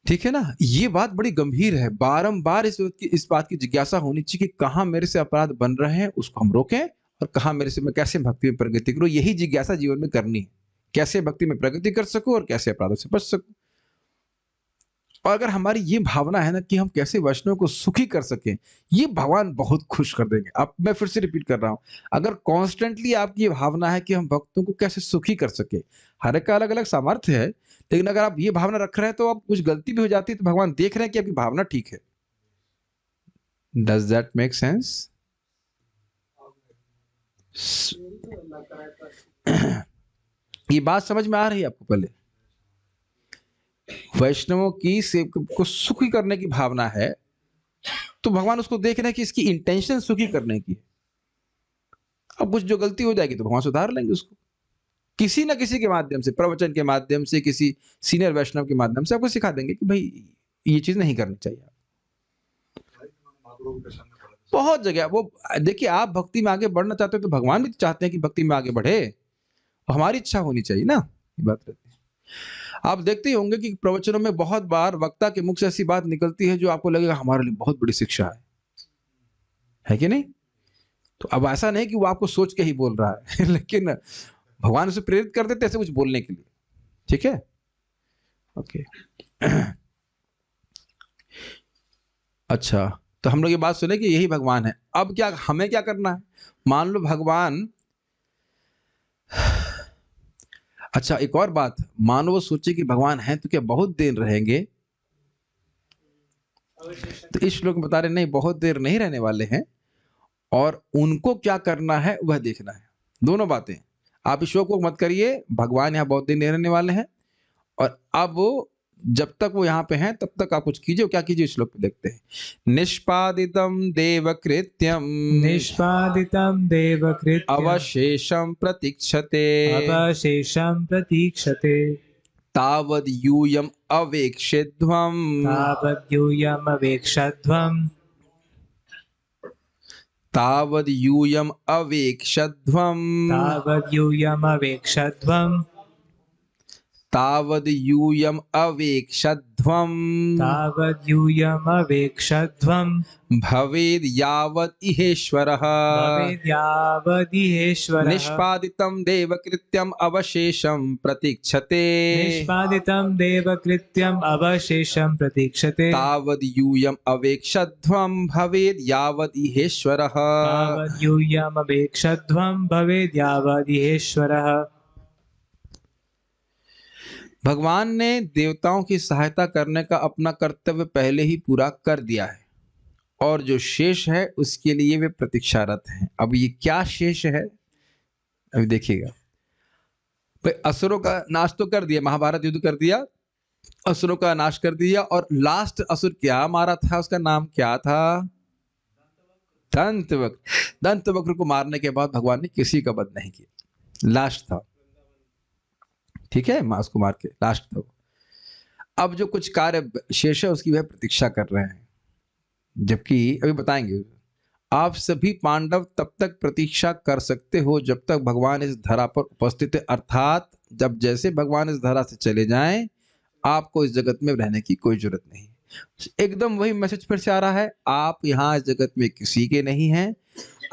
ठीक है ना? ये बात बड़ी गंभीर है, बारंबार इस बात की जिज्ञासा होनी चाहिए कि कहाँ मेरे से अपराध बन रहे हैं उसको हम रोकें, और कहाँ मेरे से मैं कैसे भक्ति में प्रगति करूं। यही जिज्ञासा जीवन में करनी है, कैसे भक्ति में प्रगति कर सकूं और कैसे अपराधों से बच सकूं। और अगर हमारी ये भावना है ना कि हम कैसे वैष्णव को सुखी कर सकें, ये भगवान बहुत खुश कर देंगे। अब मैं फिर से रिपीट कर रहा हूं, अगर कॉन्स्टेंटली आपकी ये भावना है कि हम भक्तों को कैसे सुखी कर सके, हर एक का अलग अलग सामर्थ्य है, लेकिन अगर आप ये भावना रख रहे हैं तो आप कुछ गलती भी हो जाती है तो भगवान देख रहे हैं कि आपकी भावना ठीक है। Does that make sense? ये बात समझ में आ रही है आपको? पहले वैष्णवों की सेवा को सुखी करने की भावना है, तो भगवान उसको देख रहे हैं कि इसकी इंटेंशन सुखी करने की है। अब कुछ जो गलती हो जाएगी तो भगवान सुधार लेंगे उसको, किसी ना किसी के माध्यम से, प्रवचन के माध्यम से, किसी सीनियर वैष्णव के माध्यम से आपको सिखा देंगे कि भाई ये चीज नहीं करनी चाहिए। बहुत जगह वो देखिए, आप भक्ति में आगे बढ़ना चाहते हो तो भगवान भी चाहते हैं कि भक्ति में आगे बढ़े, हमारी इच्छा होनी चाहिए ना, ये बात रहती है। आप देखते ही होंगे कि प्रवचनों में बहुत बार वक्ता के मुख से ऐसी बात निकलती है जो आपको लगेगा हमारे लिए बहुत बड़ी शिक्षा है कि नहीं? तो अब ऐसा नहीं कि वो आपको सोच के ही बोल रहा है लेकिन भगवान उसे प्रेरित कर देते ऐसे कुछ बोलने के लिए। ठीक है, ओके। अच्छा, तो हम लोग ये बात सुने कि यही भगवान है। अब क्या हमें क्या करना है? मान लो भगवान, अच्छा एक और बात, मानो वो सोचे कि भगवान है तो क्या बहुत देर रहेंगे? तो इस श्लोक में बता रहे नहीं, बहुत देर नहीं रहने वाले हैं, और उनको क्या करना है वह देखना है। दोनों बातें, आप इस श्लोक को मत करिए भगवान यहाँ बहुत देर नहीं रहने वाले हैं, और अब जब तक वो यहाँ पे हैं तब तक आप कुछ कीजिए। क्या कीजिए? श्लोक पे देखते हैं, निष्पादितम देवकृत्यम निष्पादितं देवकृत्यम् अवशेषम प्रतीक्षते अवशेषं प्रतीक्षते तावद यूयम अवेक्षिध्वम तावद्यूयमवेक्षध्वम् तावद् यूयम् अवेक्षध्वम् तावद्यूयमवेक्षध्वम् तावद् यूयम् अवेक्षध्वम् तावद्यूयमवेक्षध्वम् भवेद् यावत् इहेश्वरः भवेद्यावदिहेश्वरः निष्पादितं देवकृत्यम् अवशेषं प्रतीक्षते निष्पादितं देवकृत्यम् अवशेषं प्रतीक्षते तावद् यूयम् अवेक्षध्वम् भवेद् यावत् इहेश्वरः तावद्यूयमवेक्षध्वम् भवेद्यावदिहेश्वरः। भगवान ने देवताओं की सहायता करने का अपना कर्तव्य पहले ही पूरा कर दिया है और जो शेष है उसके लिए वे प्रतीक्षारत हैं। अब ये क्या शेष है अभी देखिएगा। भाई असुरों का नाश तो कर दिया, महाभारत युद्ध कर दिया, असुरों का नाश कर दिया, और लास्ट असुर क्या मारा था, उसका नाम क्या था? दंतवक्र। दंतवक्र को मारने के बाद भगवान ने किसी का वध नहीं किया, लास्ट था, ठीक है, मां उसको मार के लास्ट था। अब जो कुछ कार्य शेष है उसकी वह प्रतीक्षा कर रहे हैं, जबकि अभी बताएंगे। आप सभी पांडव तब तक प्रतीक्षा कर सकते हो जब तक भगवान इस धरा पर उपस्थित है, अर्थात जब जैसे भगवान इस धरा से चले जाएं आपको इस जगत में रहने की कोई जरूरत नहीं। एकदम वही मैसेज फिर से आ रहा है, आप यहाँ इस जगत में किसी के नहीं हैं,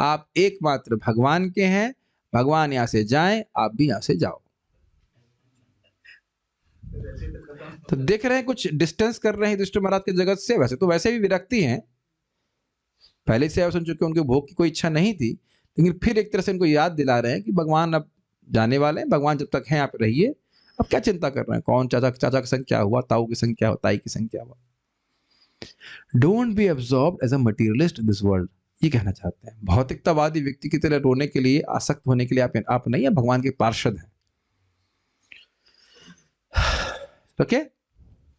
आप एकमात्र भगवान के हैं। भगवान यहाँ से जाएं, आप भी यहाँ से जाओ। तो देख रहे हैं कुछ डिस्टेंस कर रहे हैं युधिष्ठिर महाराज के जगत से। वैसे तो वैसे भी विरक्ति हैं, पहले से आप सुन चुके, उनके भोग की कोई इच्छा नहीं थी, लेकिन फिर एक तरह से उनको याद दिला रहे हैं कि भगवान अब जाने वाले हैं, भगवान जब तक हैं आप रहिए, अब क्या चिंता कर रहे हैं, कौन चाचा का संग क्या हुआ, ताऊ की संग क्या हुआ, ताई की संग क्या हुआ। Don't be absorbed as a materialist in this world, ये कहना चाहते हैं। भौतिकतावादी व्यक्ति की तरह रोने के लिए, आसक्त होने के लिए आप नहीं है, भगवान के पार्षद हैं। ओके,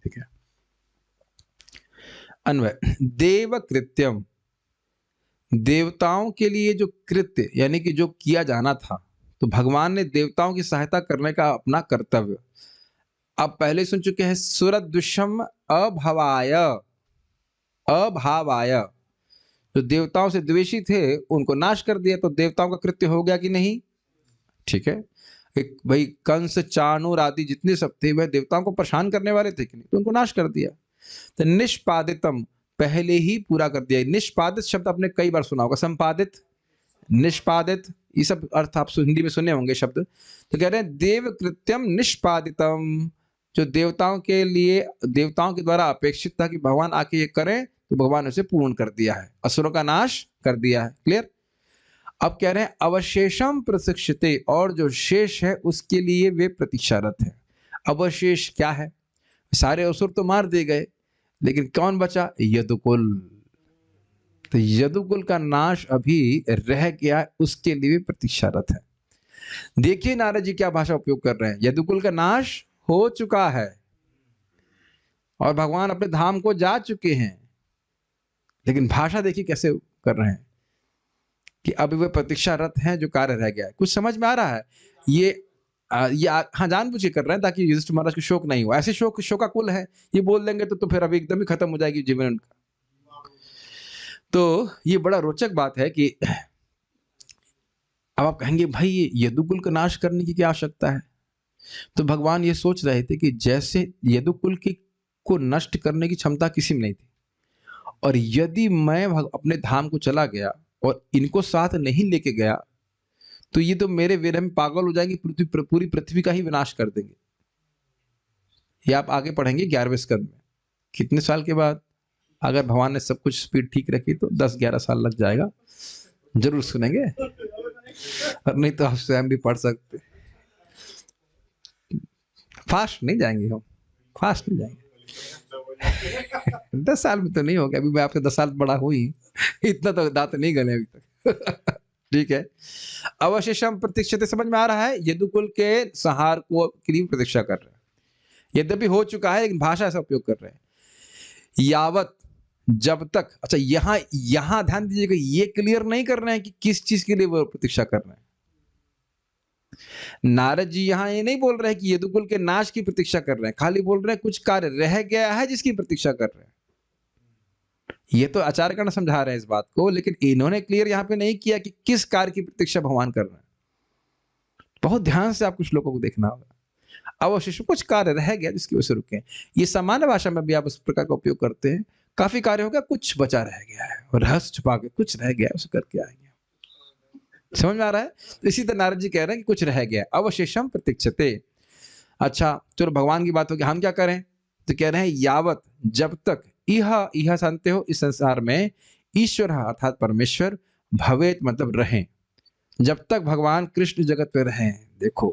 ठीक है। अन्वय, देव कृत्यम, देवताओं के लिए जो कृत्य यानी कि जो किया जाना था, तो भगवान ने देवताओं की सहायता करने का अपना कर्तव्य, आप पहले सुन चुके हैं, सुरद्विषम अभवाय, अभावाय, जो देवताओं से द्वेषी थे उनको नाश कर दिया, तो देवताओं का कृत्य हो गया कि नहीं? ठीक है, भाई कंस चाणूर आदि जितने सब थे वह देवताओं को परेशान करने वाले थे कि नहीं, तो उनको नाश कर दिया। तो निष्पादितम, पहले ही पूरा कर दिया। निष्पादित शब्द आपने कई बार सुना होगा, संपादित, निष्पादित, ये सब अर्थ आप हिंदी में सुने होंगे शब्द। तो कह रहे हैं देव कृत्यम निष्पादितम, जो देवताओं के लिए, देवताओं के द्वारा अपेक्षित था कि भगवान आके ये करें, तो भगवान ने उसे पूर्ण कर दिया है, असुरों का नाश कर दिया है। क्लियर? अब कह रहे हैं अवशेषम प्रशिक्षते, और जो शेष है उसके लिए वे प्रतीक्षारत है। अवशेष क्या है? सारे असुर तो मार दिए गए, लेकिन कौन बचा? यदुकुल। तो यदुकुल का नाश अभी रह गया, उसके लिए प्रतीक्षारत है। देखिए नारद जी क्या भाषा उपयोग कर रहे हैं, यदुकुल का नाश हो चुका है और भगवान अपने धाम को जा चुके हैं, लेकिन भाषा देखिए कैसे कर रहे हैं कि अभी वे प्रतीक्षारत हैं, जो कार्य रह गया है। कुछ समझ में आ रहा है? ये हाँ, जानबूझ के कर रहे हैं ताकि युधिष्ठिर महाराज को शोक नहीं हो। ऐसे शोकाकुल है, ये बोल देंगे तो फिर अभी एकदम ही खत्म हो जाएगी जीवन उनका। तो ये बड़ा रोचक बात है कि अब आप कहेंगे भाई ये यदुकुल का नाश करने की क्या आवश्यकता है? तो भगवान ये सोच रहे थे कि जैसे यदुकुल की को नष्ट करने की क्षमता किसी में नहीं थी, और यदि मैं अपने धाम को चला गया और इनको साथ नहीं लेके गया, तो ये तो मेरे विरह में पागल हो जाएंगे, पूरी पृथ्वी का ही विनाश कर देंगे। ये आप आगे पढ़ेंगे 11वें स्कंद में, कितने साल के बाद, अगर भगवान ने सब कुछ स्पीड ठीक रखी तो 10-11 साल लग जाएगा। जरूर सुनेंगे, और नहीं तो आप स्वयं भी पढ़ सकते। फास्ट नहीं जाएंगे हम, फास्ट नहीं जाएंगे। 10 साल में तो नहीं होगा, अभी मैं आपसे 10 साल बड़ा हूं ही, इतना तो दांत नहीं गले अभी तक। ठीक है, अवशेषम प्रतीक्षते, समझ में आ रहा है? यदुकुल के संहार को के लिए प्रतीक्षा कर रहे हैं, यद्यपि हो चुका है, लेकिन भाषा ऐसा उपयोग कर रहे हैं, यावत, जब तक। अच्छा, यहां ध्यान दीजिएगा, ये क्लियर नहीं कर रहे हैं कि किस चीज के लिए वो प्रतीक्षा कर रहे हैं। नारद जी यहां ये नहीं बोल रहे हैं कि यदुकुल के नाश की प्रतीक्षा कर रहे हैं, खाली बोल रहे हैं कुछ कार्य रह गया है जिसकी प्रतीक्षा कर रहे हैं। ये तो आचार्यगण समझा रहे हैं इस बात को, लेकिन इन्होंने क्लियर यहाँ पे नहीं किया कि किस कार्य की प्रतीक्षा भगवान कर रहे हैं। बहुत ध्यान से आप कुछ लोगों को देखना होगा। अवशिष्ट कुछ कार्य रह गया जिसकी वजह से रुके। ये सामान्य भाषा में भी आप उस प्रकार का उपयोग करते हैं। काफी कार्य हो गया, कुछ बचा रह गया है, और रहस्य छुपा के कुछ रह गया उसे करके आएंगे। समझ में आ रहा है? तो इसी तरह नारद जी कह रहे हैं कि कुछ रह गया, अवशेषम प्रतीक्षते। अच्छा चलो भगवान की बात होगी, हम क्या करें? तो कह रहे हैं यावत, जब तक, यह जानते हो इस संसार में ईश्वर अर्थात परमेश्वर, भवेत मतलब रहें, जब तक भगवान कृष्ण जगत में रहें, देखो,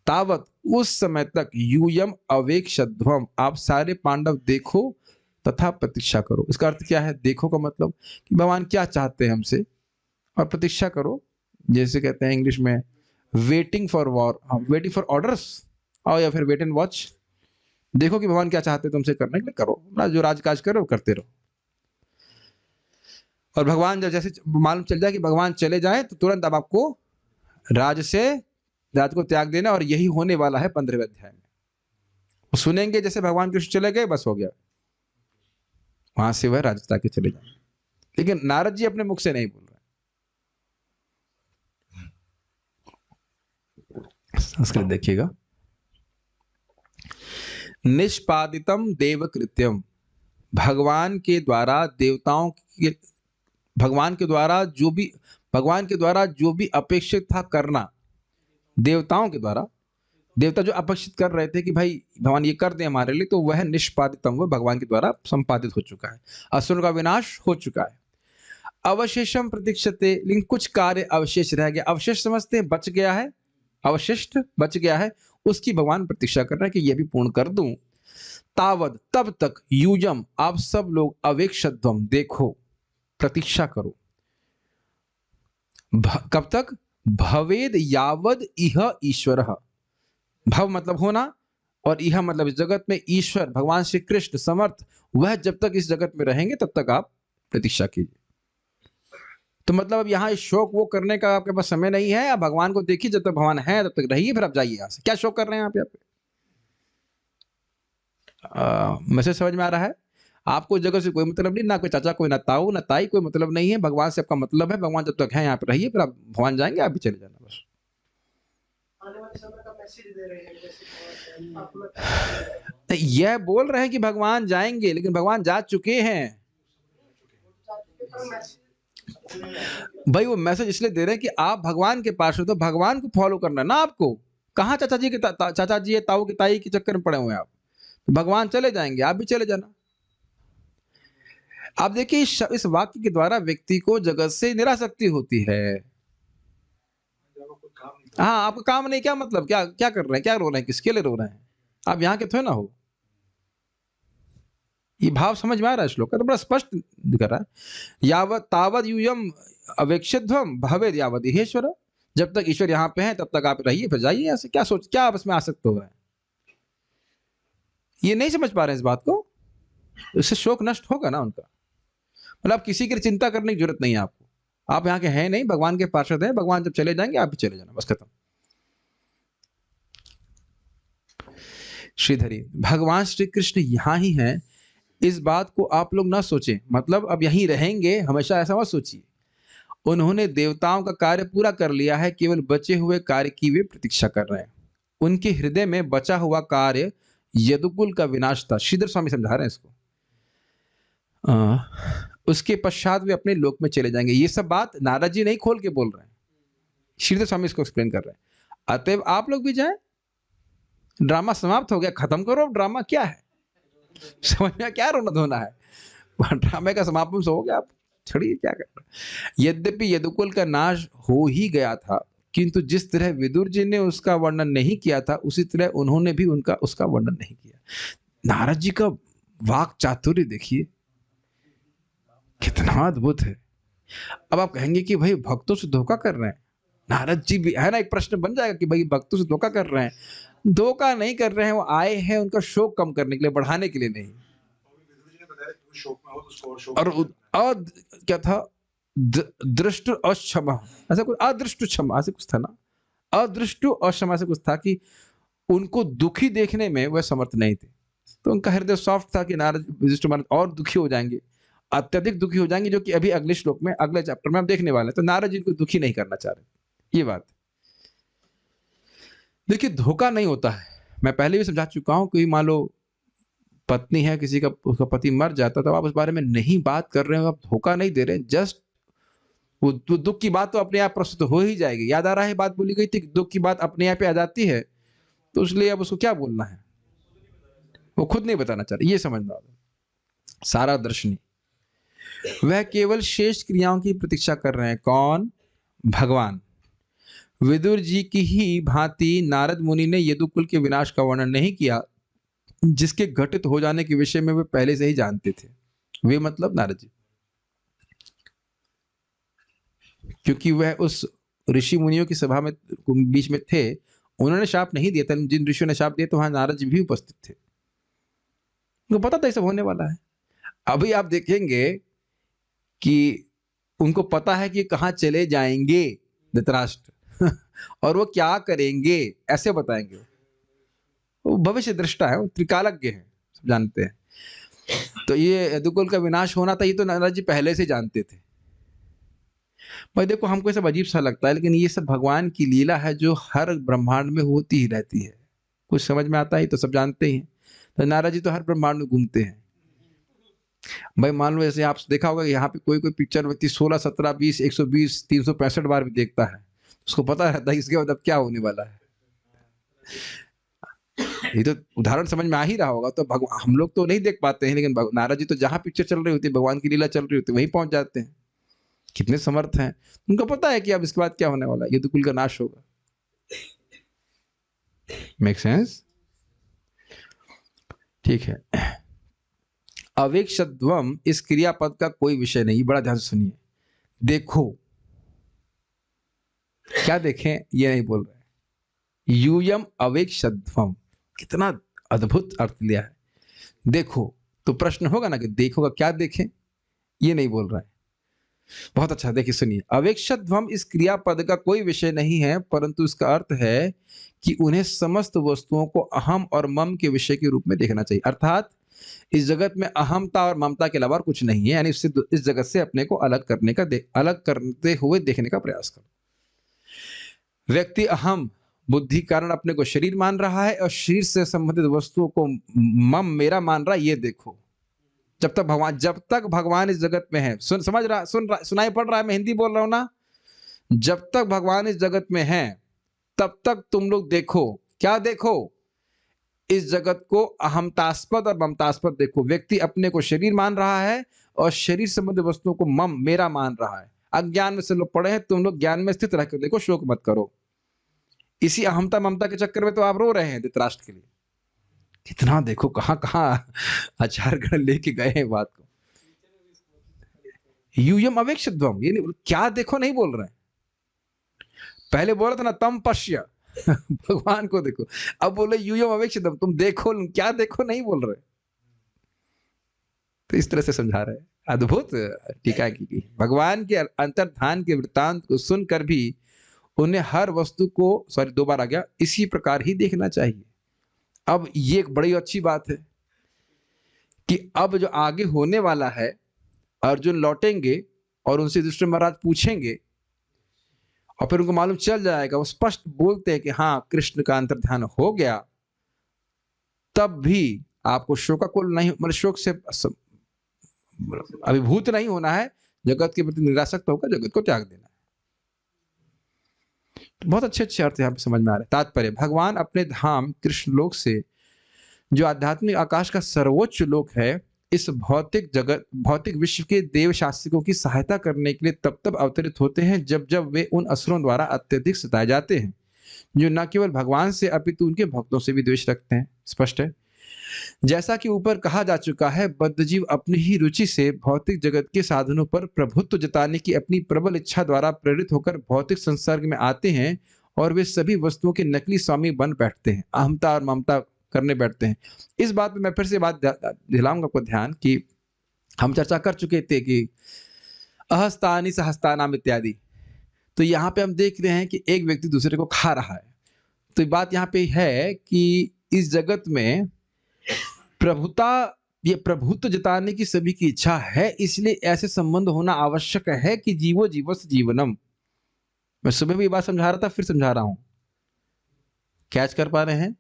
तावत उस समय तक यूयम अवेक्षध्वम, आप सारे पांडव देखो तथा प्रतीक्षा करो। इसका अर्थ क्या है? देखो का मतलब कि भगवान क्या चाहते हैं हमसे, और प्रतीक्षा करो, जैसे कहते हैं इंग्लिश में waiting for war, waiting for orders, और या फिर वेट एंड वॉच। देखो कि भगवान क्या चाहते हैं तुमसे करने के लिए, करो अपना जो राजकाज करो वो करते रहो। और भगवान जब जैसे मालूम चल जाए कि भगवान चले जाए तो तुरंत अब आपको राज को त्याग देना, और यही होने वाला है 15वें अध्याय में। वो सुनेंगे जैसे भगवान कृष्ण चले गए, बस हो गया, वहां से वह राज त्याग के चले जाए। लेकिन नारद जी अपने मुख से नहीं बोल रहे। संस्कृत देखिएगा, निष्पादितम देव कृत्यम, भगवान के द्वारा देवताओं के, भगवान के द्वारा जो भी अपेक्षित था करना, देवताओं के द्वारा, देवता जो अपेक्षित कर रहे थे कि भाई भगवान ये कर दें हमारे लिए, तो वह निष्पादितम, वह भगवान के द्वारा संपादित हो चुका है, असुर का विनाश हो चुका है। अवशेषम प्रतीक्षते, लेकिन कुछ कार्य अवशेष रह गया। अवशेष समझते हैं, बच गया है, अवशिष्ट बच गया है, उसकी भगवान प्रतीक्षा कर रहे हैं कि यह भी पूर्ण कर दूं। तावद, तब तक, यूजम, आप सब लोग, अवेक्षध्वम, देखो, प्रतीक्षा करो। कब तक? भवेद यावद इह ईश्वर, भव मतलब होना, और यह मतलब इस जगत में ईश्वर भगवान श्री कृष्ण समर्थ, वह जब तक इस जगत में रहेंगे तब तक आप प्रतीक्षा कीजिए। तो मतलब अब यहाँ शोक वो करने का आपके पास समय नहीं है। आप भगवान को देखिए, जब तक भगवान है तब तक रहिए, फिर आप जाइए यहाँ से। क्या शोक कर रहे हैं आप यहाँ पे? मैसेज समझ में आ रहा है? आपको जगह से कोई मतलब नहीं, ना कोई चाचा, कोई ना ताऊ, ना ताई, कोई मतलब नहीं है। भगवान से आपका मतलब है। भगवान जब तक है यहाँ पे रहिए, फिर आप भगवान जाएंगे, आप भी चले जाना बस। आने वाले समय का मैसेज दे रहे हैं जैसे यह बोल रहे हैं कि भगवान जाएंगे, लेकिन भगवान जा चुके हैं भाई। वो मैसेज इसलिए दे रहे हैं कि आप भगवान के पास हो तो भगवान को फॉलो करना ना आपको। कहाँ चाचा जी के चाचा जी, ताऊ की ताई के चक्कर में पड़े हुए हैं आप। भगवान चले जाएंगे, आप भी चले जाना। आप देखिए इस वाक्य के द्वारा व्यक्ति को जगत से निरासक्ति होती है। हाँ, आपका काम नहीं, क्या मतलब, क्या क्या कर रहे हैं, क्या रो रहे हैं, किसके लिए रो रहे हैं? आप यहाँ के थोड़े ना हो। ये भाव समझ में आ रहा है? श्लोक तो बड़ा स्पष्ट दिख रहा है। यावत तावद यूयम अवेक्षध्वम भवेद यावद इहेश्वर, जब तक ईश्वर यहाँ पे है तब तक आप रहिए, फिर जाइए यहाँ से। क्या सोच, क्या आपस में आसक्त हो गए? ये नहीं समझ पा रहे हैं इस बात को। इससे शोक नष्ट होगा ना उनका। मतलब किसी की चिंता करने की जरूरत नहीं है आपको। आप यहाँ के हैं नहीं, भगवान के पार्षद हैं। भगवान जब चले जाएंगे आप भी चले जाना, बस खत्म। श्रीधरी, भगवान श्री कृष्ण यहाँ ही हैं, इस बात को आप लोग ना सोचें। मतलब अब यहीं रहेंगे हमेशा, ऐसा मत सोचिए। उन्होंने देवताओं का कार्य पूरा कर लिया है, केवल बचे हुए कार्य की वे प्रतीक्षा कर रहे हैं। उनके हृदय में बचा हुआ कार्य यदुकुल का विनाश था। श्रीधर स्वामी समझा रहे हैं इसको। उसके पश्चात वे अपने लोक में चले जाएंगे। ये सब बात नारद जी नहीं खोल के बोल रहे हैं, श्रीधर स्वामी इसको एक्सप्लेन कर रहे हैं। अतएव आप लोग भी जाएं। ड्रामा समाप्त हो गया, खत्म करो। ड्रामा क्या है, समझ में क्या रोना धोना है? ड्रामे का समापन हो गया, आप छड़िए क्या कर रहे हैं। यद्यपि यदुकुल का नाश हो ही गया था, किंतु जिस तरह विदुर जी ने उसका वर्णन नहीं किया था, उसी तरह उन्होंने भी उसका वर्णन नहीं किया। नारद जी का वाक चातुर्य देखिए, कितना अद्भुत है। अब आप कहेंगे कि भाई भक्तों से धोखा कर रहे हैं। नारद जी भी है ना, एक प्रश्न बन जाएगा कि भाई भक्तों से धोखा कर रहे हैं। धोखा नहीं कर रहे हैं, वो आए हैं उनका शोक कम करने के लिए, बढ़ाने के लिए नहीं। और क्या था, दृष्ट अक्षमा, ऐसा कुछ, अदृष्ट क्षमा ऐसे कुछ था ना, अदृष्ट अक्षमा से कुछ था कि उनको दुखी देखने में वह समर्थ नहीं थे। तो उनका हृदय सॉफ्ट था कि नारद वशिष्ठ महाराज और दुखी हो जाएंगे, अत्यधिक दुखी हो जाएंगे, जो कि अभी अगले श्लोक में, अगले चैप्टर में हम देखने वाले हैं। तो नारद जी को दुखी नहीं करना चाह रहे, ये बात। देखिए, धोखा नहीं होता है, मैं पहले भी समझा चुका हूं। कोई मान लो पत्नी है किसी का, उसका पति मर जाता, तो आप उस बारे में नहीं बात कर रहे हो, आप धोखा नहीं दे रहे, जस्ट वो दुख की बात तो अपने आप प्रस्तुत हो ही जाएगी। याद आ रहा है बात बोली गई थी, दुख की बात अपने आप पे आ जाती है, तो इसलिए अब उसको क्या बोलना है, वो खुद नहीं बताना चाह रहे, ये समझना। सारा दर्शनी वह केवल शेष क्रियाओं की प्रतीक्षा कर रहे हैं। कौन? भगवान। विदुर जी की ही भांति नारद मुनि ने यदुकुल के विनाश का वर्णन नहीं किया, जिसके घटित हो जाने के विषय में वे पहले से ही जानते थे। वे मतलब नारद जी, क्योंकि वह उस ऋषि मुनियों की सभा में बीच में थे। उन्होंने शाप नहीं दिया था, जिन ऋषियों ने शाप दिया तो वहां नारद जी भी उपस्थित थे, उनको पता था ये सब होने वाला है। अभी आप देखेंगे कि उनको पता है कि कहां चले जाएंगे धृतराष्ट्र और वो क्या करेंगे, ऐसे बताएंगे। वो भविष्य दृष्टा है, वो त्रिकालज्ञ है, सब जानते हैं। तो ये यदुकुल का विनाश होना था, ये तो नारद जी पहले से जानते थे। भाई देखो, हमको ये सब अजीब सा लगता है, लेकिन ये सब भगवान की लीला है जो हर ब्रह्मांड में होती ही रहती है। कुछ समझ में आता है तो सब जानते ही हैं। तो नारद जी तो हर ब्रह्मांड में घूमते हैं। भाई मान लो ऐसे आप देखा होगा, यहाँ पे कोई कोई पिक्चर व्यक्ति 16, 17, 20, 120, 365 बार भी देखता है, उसको पता रहता है इसके बाद अब क्या होने वाला है। ये तो उदाहरण समझ में आ ही रहा होगा। तो भगवान, हम लोग तो नहीं देख पाते हैं, लेकिन नारद जी तो जहां पिक्चर चल रही होती है, भगवान की लीला चल रही होती है, वहीं पहुंच जाते हैं। कितने समर्थ हैं, उनको पता है कि अब इसके बाद क्या होने वाला है, यदुकुल का नाश होगा। Make sense? ठीक है। अवेक्षध्वम इस क्रियापद का कोई विषय नहीं, बड़ा ध्यान से सुनिए। देखो, क्या देखें ये नहीं बोल रहे। यूयम अवेक्षध्वम, कितना अद्भुत अर्थ लिया है। देखो, तो प्रश्न होगा ना कि देखोगा क्या देखें, ये नहीं बोल रहा है। बहुत अच्छा, देखिए सुनिए। अवेक्षध्वम इस क्रियापद का कोई विषय नहीं है, परंतु इसका अर्थ है कि उन्हें समस्त वस्तुओं को अहम और मम के विषय के रूप में देखना चाहिए। अर्थात इस जगत में अहमता और ममता के अलावा कुछ नहीं है, यानी इस जगत से अपने को अलग करते हुए देखने का प्रयास करो। व्यक्ति अहम बुद्धि कारण अपने को शरीर मान रहा है और शरीर से संबंधित वस्तुओं को मम मेरा मान रहा है, ये देखो। जब तक भगवान इस जगत में है, सुनाई पड़ रहा है, मैं हिंदी बोल रहा हूं ना। जब तक भगवान इस जगत में है, तब तक तुम लोग देखो, क्या देखो? इस जगत को अहमतास्पद और ममतास्पद देखो। व्यक्ति अपने को शरीर मान रहा है और शरीर संबंधी वस्तुओं को मम मेरा मान रहा है। अज्ञान में से लोग पड़े हैं, तुम लोग ज्ञान में स्थित रहकर देखो, शोक मत करो। इसी अहमता ममता के चक्कर में तो आप रो रहे हैं धृतराष्ट्र के लिए। कितना देखो, कहां कहां आचार्यगण लेके गए हैं बात को। यूयम अवेक्षध्वम, ये नहीं, क्या देखो नहीं बोल रहे हैं। पहले बोला था ना तम पश्य भगवान को देखो, अब बोले यूयम अवेक्षध्वम, तुम देखो, क्या देखो नहीं बोल रहे। तो इस तरह से समझा रहे हैं। अद्भुत टीका की भगवान के अंतर्धान के वृत्तांत को सुनकर भी उन्हें हर वस्तु को, सॉरी 2 बार आ गया, इसी प्रकार ही देखना चाहिए। अब ये एक बड़ी अच्छी बात है कि अब जो आगे होने वाला है, अर्जुन लौटेंगे और उनसे युधिष्ठिर महाराज पूछेंगे और फिर उनको मालूम चल जाएगा, वो स्पष्ट बोलते हैं कि हाँ कृष्ण का अंतर्ध्यान हो गया, तब भी आपको शोकाकुल नहीं, मतलब शोक से अभिभूत नहीं होना है, जगत के प्रति निरासक्त होकर जगत को त्याग देना है। तो बहुत अच्छे अच्छे अर्थ यहाँ पे समझ में आ रहे हैं। तात्पर्य, भगवान अपने धाम कृष्ण लोक से, जो आध्यात्मिक आकाश का सर्वोच्च लोक है, इस भौतिक विश्व के देव शास्त्रिकों की सहायता करने के लिए तब अवतरित होते हैं जब जब वे उन असुरों द्वारा अत्यधिक सताए जाते हैं, जो न केवल भगवान से अपितु उनके भक्तों से भी द्वेष रखते हैं। स्पष्ट है। जैसा कि ऊपर कहा जा चुका है, बद्धजीव अपनी ही रुचि से भौतिक जगत के साधनों पर प्रभुत्व जताने की अपनी प्रबल इच्छा द्वारा प्रेरित होकर भौतिक संसर्ग में आते हैं और वे सभी वस्तुओं के नकली स्वामी बन बैठते हैं, अहमता और ममता करने बैठते हैं। इस बात में मैं फिर से बात दिलाऊंगा आपको ध्यान कि हम चर्चा कर चुके थे कि अहस्तानि सहस्तानाम इत्यादि। तो यहाँ पे हम देख रहे हैं कि एक व्यक्ति दूसरे को खा रहा है। तो बात यहाँ पे है कि इस जगत में प्रभुता ये प्रभुत्व जताने की सभी की इच्छा है, इसलिए ऐसे संबंध होना आवश्यक है कि जीवो जीवस जीवनम। मैं सुबह भी ये बात समझा रहा था, फिर समझा रहा हूं, कैच कर पा रहे हैं?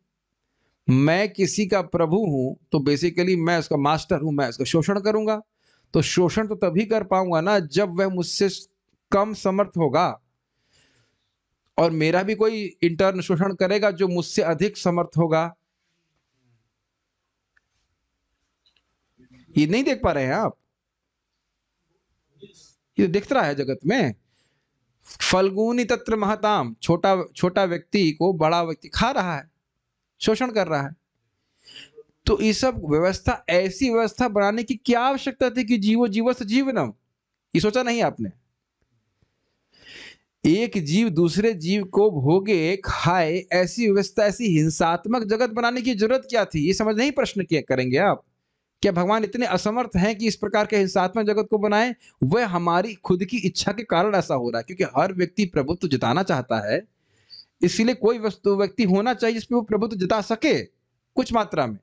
मैं किसी का प्रभु हूं तो बेसिकली मैं उसका मास्टर हूं, मैं उसका शोषण करूंगा। तो शोषण तो तभी कर पाऊंगा ना जब वह मुझसे कम समर्थ होगा, और मेरा भी कोई इंटर्न शोषण करेगा जो मुझसे अधिक समर्थ होगा। ये नहीं देख पा रहे हैं आप? ये दिख रहा है जगत में। फल्गुनी तत्र महताम, छोटा छोटा व्यक्ति को बड़ा व्यक्ति खा रहा है, शोषण कर रहा है। तो ये सब व्यवस्था, ऐसी व्यवस्था बनाने की क्या आवश्यकता थी कि जीवो जीवस जीवनम? ये सोचा नहीं आपने? एक जीव दूसरे जीव को भोगे खाए, ऐसी व्यवस्था, ऐसी हिंसात्मक जगत बनाने की जरूरत क्या थी? ये समझ नहीं प्रश्न किया करेंगे आप? क्या भगवान इतने असमर्थ हैं कि इस प्रकार के हिंसात्मक जगत को बनाए? वह हमारी खुद की इच्छा के कारण ऐसा हो रहा है, क्योंकि हर व्यक्ति प्रभुत्व जताना चाहता है। इसलिए कोई व्यक्ति होना चाहिए जिसमें वो प्रभुत्व जता सके कुछ मात्रा में,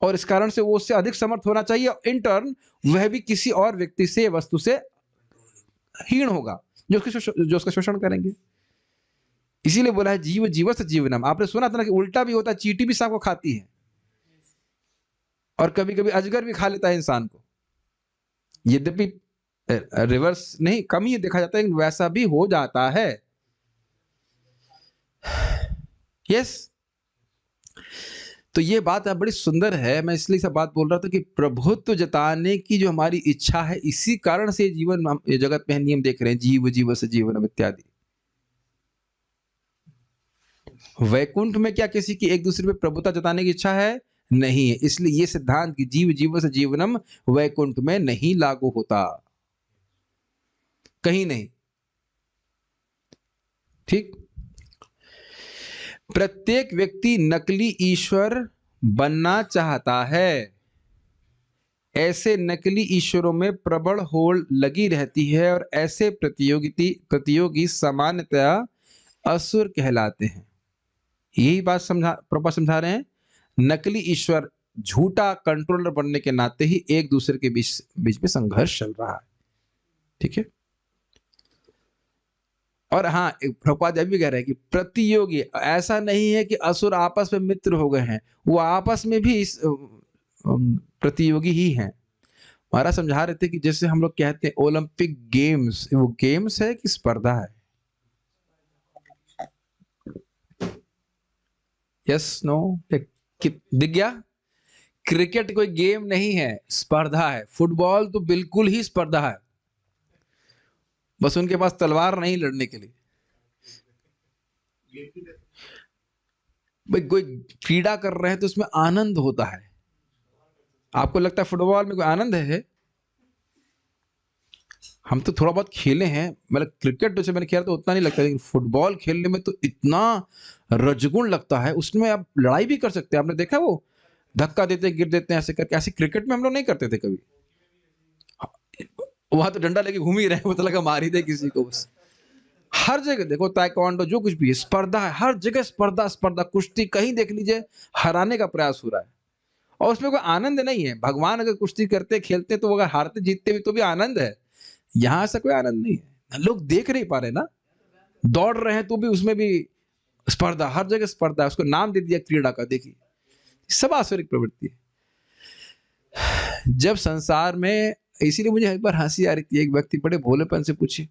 और इस कारण से वो उससे अधिक समर्थ होना चाहिए। इन टर्न वह भी किसी और व्यक्ति से, वस्तु से हीन होगा जो उसका शोषण करेंगे। इसीलिए बोला है जीव जीवस जीवनम। आपने सुना था ना कि उल्टा भी होता है, चींटी भी सांप को खाती है, और कभी कभी अजगर भी खा लेता है इंसान को। यद्यपि रिवर्स नहीं, कम ही देखा जाता है, लेकिन वैसा भी हो जाता है। यस। तो ये बात बड़ी सुंदर है। मैं इसलिए सब बात बोल रहा था कि प्रभुत्व जताने की जो हमारी इच्छा है, इसी कारण से जीवन हम ये जगत में नियम देख रहे हैं, जीव जीवस जीवनम इत्यादि। वैकुंठ में क्या किसी की एक दूसरे पे प्रभुता जताने की इच्छा है? नहीं है। इसलिए ये सिद्धांत कि जीव जीवस जीवनम वैकुंठ में नहीं लागू होता, कहीं नहीं। ठीक। प्रत्येक व्यक्ति नकली ईश्वर बनना चाहता है। ऐसे नकली ईश्वरों में प्रबल होड़ लगी रहती है, और ऐसे प्रतियोगी सामान्यतया असुर कहलाते हैं। यही बात प्रभुपाद समझा रहे हैं। नकली ईश्वर, झूठा कंट्रोलर बनने के नाते ही एक दूसरे के बीच में संघर्ष चल रहा है। ठीक है। और हाँ, प्रभुपाद भी कह रहे हैं कि प्रतियोगी, ऐसा नहीं है कि असुर आपस में मित्र हो गए हैं, वो आपस में भी प्रतियोगी ही हैं। महाराज समझा रहे थे कि जैसे हम लोग कहते हैं ओलंपिक गेम्स, वो गेम्स है कि स्पर्धा है? Yes no? दिख गया? क्रिकेट कोई गेम नहीं है, स्पर्धा है। फुटबॉल तो बिल्कुल ही स्पर्धा है, बस उनके पास तलवार नहीं लड़ने के लिए। भाई कोई क्रीड़ा कर रहे हैं तो उसमें आनंद होता है। आपको लगता है फुटबॉल में कोई आनंद है? हम तो थोड़ा बहुत खेले हैं, मतलब क्रिकेट जैसे मैंने खेला तो उतना नहीं लगता, लेकिन फुटबॉल खेलने में तो इतना रजगुण लगता है। उसमें आप लड़ाई भी कर सकते हैं। आपने देखा वो धक्का देते गिर देते हैं ऐसे करके, ऐसे क्रिकेट में हम लोग नहीं करते थे कभी। वहां तो डंडा लेके घूम ही रहे, मतलब लगा मार ही दे किसी को बस। हर जगह देखो, ताइक्वांडो जो कुछ भी है, स्पर्धा है, हर जगह स्पर्धा स्पर्धा। कुश्ती कहीं देख लीजिए, हराने का प्रयास हो रहा है, और उसमें कोई आनंद नहीं है। भगवान अगर कुश्ती करते खेलते तो अगर हारते जीतते भी तो भी आनंद है। यहां से कोई आनंद नहीं है। लोग देख नहीं पा रहे ना, दौड़ रहे हैं तो भी उसमें भी स्पर्धा, हर जगह स्पर्धा है। उसको नाम दे दिया क्रीड़ा का। देखिए, सब आसुरिक प्रवृत्ति है जब संसार में। इसीलिए मुझे एक बार हंसी आ रही थी, एक व्यक्ति बड़े भोलेपन से पूछे,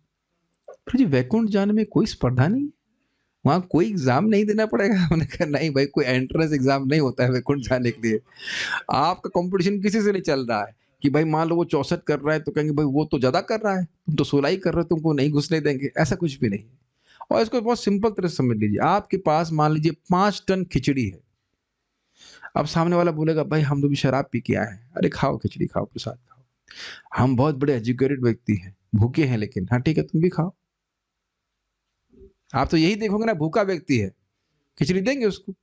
जी वैकुंठ जाने में कोई स्पर्धा नहीं, वहां कोई एग्जाम नहीं देना पड़ेगा? मैंने कहा नहीं भाई, कोई एंट्रेंस एग्जाम नहीं होता है वैकुंठ जाने के लिए। आपका कंपटीशन किसी से नहीं चल रहा है कि भाई मान लो वो 64 कर रहा है तो कहेंगे भाई वो तो ज्यादा कर रहा है, तुम तो 16 ही कर रहे हो, तुमको नहीं घुसने देंगे। ऐसा कुछ भी नहीं है। और इसको बहुत सिंपल तरह से समझ लीजिए। आपके पास मान लीजिए 5 टन खिचड़ी है। अब सामने वाला बोलेगा भाई हम तो भी शराब पी के आए हैं। अरे खाओ खिचड़ी, खाओ प्रसाद खाओ, हम बहुत बड़े एजुकेटेड व्यक्ति हैं, भूखे हैं, लेकिन हाँ ठीक है तुम भी खाओ। आप तो यही देखोगे ना, भूखा व्यक्ति है, खिचड़ी देंगे उसको?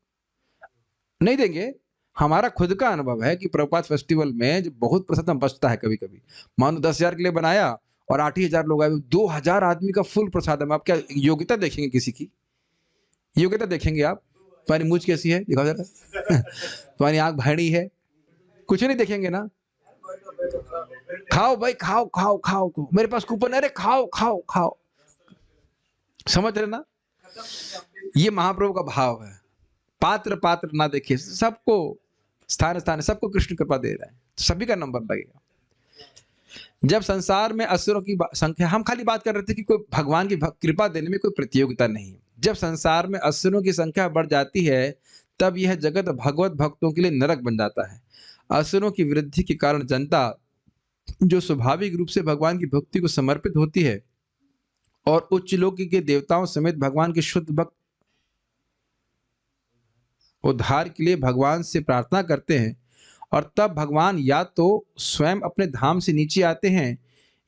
नहीं देंगे। हमारा खुद का अनुभव है कि प्रभुपाद फेस्टिवल में जो बहुत प्रसाद बचता है, कभी कभी मान लो 10,000 के लिए बनाया और 8,000 लोग आए, 2,000 आदमी का फुल प्रसाद है। आप क्या योग्यता देखेंगे? किसी की योग्यता देखेंगे आप? तुम्हारी मूंछ कैसी है दिखाओ जरा तुम्हारी आंख भैड़ी है, कुछ नहीं देखेंगे ना, खाओ भाई खाओ खाओ खाओ, मेरे पास कूपन, अरे खाओ खाओ खाओ। समझ रहे ना, ये महाप्रभु का भाव है। पात्र पात्र ना देखे, सबको स्थान स्थान, सबको कृष्ण कृपा दे रहा है, सभी का नंबर लगेगा। जब संसार में असुरों की संख्या, हम खाली बात कर रहे थे कि कोई भगवान की कृपा देने में कोई प्रतियोगिता नहीं। जब संसार में असुरों की संख्या बढ़ जाती है तब यह जगत भगवत भक्तों के लिए नरक बन जाता है। असुरों की वृद्धि के कारण जनता जो स्वाभाविक रूप से भगवान की भक्ति को समर्पित होती है और उच्च लोक के देवताओं समेत भगवान के शुद्ध भक्त उद्धार के लिए भगवान से प्रार्थना करते हैं, और तब भगवान या तो स्वयं अपने धाम से नीचे आते हैं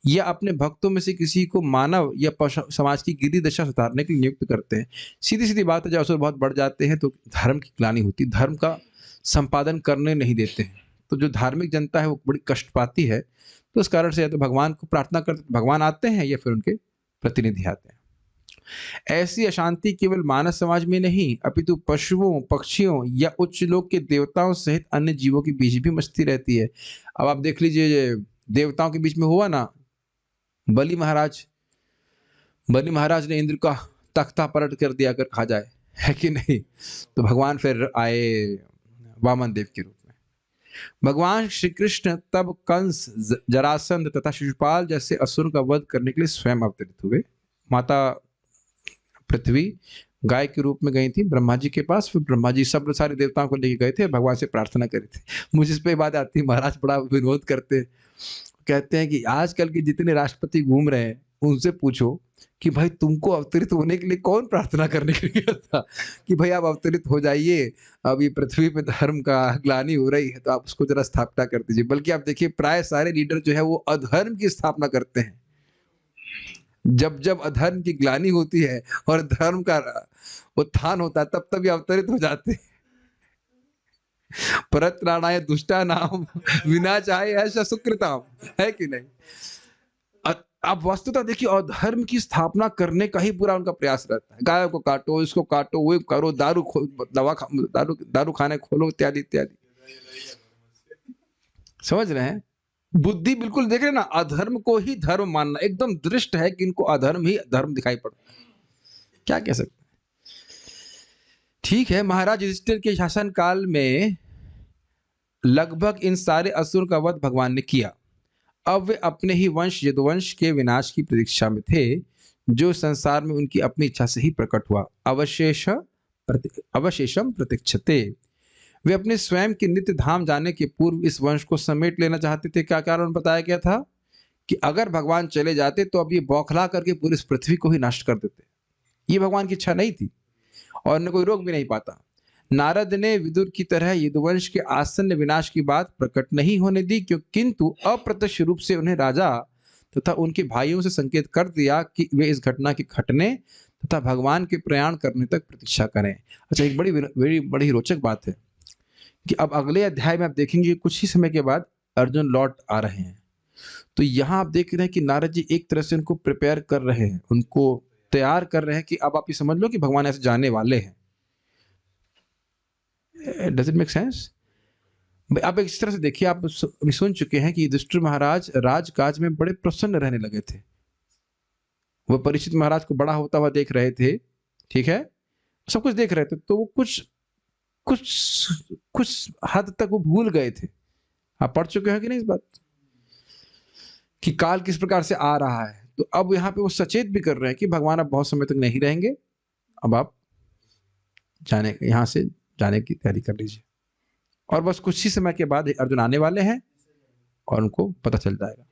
या अपने भक्तों में से किसी को मानव या समाज की गिरी दशा सुधारने के लिए नियुक्त करते हैं। सीधी सीधी बात है, जब असुर बहुत बढ़ जाते हैं तो धर्म की ग्लानि होती है, धर्म का संपादन करने नहीं देते हैं, तो जो धार्मिक जनता है वो बड़ी कष्ट पाती है। तो उस कारण से या तो भगवान को प्रार्थना करते, भगवान आते हैं या फिर उनके प्रतिनिधि आते हैं। ऐसी अशांति केवल मानव समाज में नहीं अपितु पशुओं, पक्षियों या उच्च लोक के देवताओं सहित अन्य जीवों के बीच भी मचती रहती है। अब आप देख लीजिए, देवताओं के बीच में हुआ ना, बलि महाराज ने इंद्र का तख्ता पलट कर दिया, अगर कहा जाए, है कि नहीं। तो भगवान फिर आए वामन देव के रूप में। भगवान श्री कृष्ण तब कंस, जरासंध तथा शिशुपाल जैसे असुर का वध करने के लिए स्वयं अवतरित हुए। माता पृथ्वी गाय के रूप में गई थी ब्रह्मा जी के पास, फिर ब्रह्मा जी सब सारे देवताओं को लेके गए थे, भगवान से प्रार्थना करी थी। मुझे इस पे बात आती है, महाराज बड़ा विरोध करते, कहते हैं कि आजकल के जितने राष्ट्रपति घूम रहे हैं उनसे पूछो कि भाई तुमको अवतरित होने के लिए कौन प्रार्थना करने के लिए था कि भाई आप अवतरित हो जाइए, अब ये पृथ्वी पे धर्म का ग्लानि हो रही है तो आप उसको जरा स्थापना कर दीजिए। बल्कि आप देखिए प्राय सारे लीडर जो है वो अधर्म की स्थापना करते हैं। जब जब अधर्म की ग्लानि होती है और धर्म का उत्थान होता है तब तब ये अवतरित हो जाते हैं। परत्राणाय दुष्टा नाम विनाशाय ऐसा सुकृताम, है कि नहीं। आप वस्तुतः देखिए, और धर्म की स्थापना करने का ही पूरा उनका प्रयास रहता है। गायों को काटो, इसको काटो, वो करो, दारू खाने खोलो, इत्यादि इत्यादि। समझ रहे हैं, बुद्धि बिल्कुल देख रहे ना, अधर्म को ही धर्म मानना एकदम दृष्ट है कि इनको अधर्म ही धर्म दिखाई पड़ता है। क्या कह सकते हैं। ठीक है, महाराज युधिष्ठिर के शासन काल में लगभग इन सारे असुर का वध भगवान ने किया। अब वे अपने ही वंश यदुवंश के विनाश की प्रतीक्षा में थे, जो संसार में उनकी अपनी इच्छा से ही प्रकट हुआ। अवशेषम प्रतीक्षते। वे अपने स्वयं के नित्य धाम जाने के पूर्व इस वंश को समेट लेना चाहते थे। क्या कारण बताया गया था कि अगर भगवान चले जाते तो अब ये बौखला करके पूरी इस पृथ्वी को ही नष्ट कर देते। ये भगवान की इच्छा नहीं थी और न कोई रोक भी नहीं पाता। नारद ने विदुर की तरह यदुवंश के आसन्न विनाश की बात प्रकट नहीं होने दी, किंतु अप्रत्यक्ष रूप से उन्हें राजा तथा उनके भाइयों से संकेत कर दिया कि वे इस घटना के घटने तथा भगवान के प्रयाण करने तक प्रतीक्षा करें। अच्छा, एक बड़ी रोचक बात है कि अब अगले अध्याय में आप देखेंगे कुछ ही समय के बाद अर्जुन लौट आ रहे हैं। तो यहाँ आप देख रहे हैं कि नारद जी एक तरह से उनको प्रिपेयर कर रहे हैं, उनको तैयार कर रहे हैं कि अब आप ये समझ लो कि भगवान ऐसे जाने वाले हैं। Does it make sense? आप इस तरह से देखिए, आप सुन चुके हैं कि युधिष्ठिर महाराज राजकाज में बड़े प्रसन्न रहने लगे थे। वो परीक्षित महाराज को बड़ा होता हुआ देख रहे थे, ठीक है, सब कुछ देख रहे थे, तो वो कुछ हद तक वो भूल गए थे। आप पढ़ चुके हैं कि नहीं इस बात कि काल किस प्रकार से आ रहा है। तो अब यहाँ पे वो सचेत भी कर रहे हैं कि भगवान अब बहुत समय तक नहीं रहेंगे, अब आप यहाँ से जाने की तैयारी कर लीजिए। और बस कुछ ही समय के बाद अर्जुन आने वाले हैं और उनको पता चल जाएगा।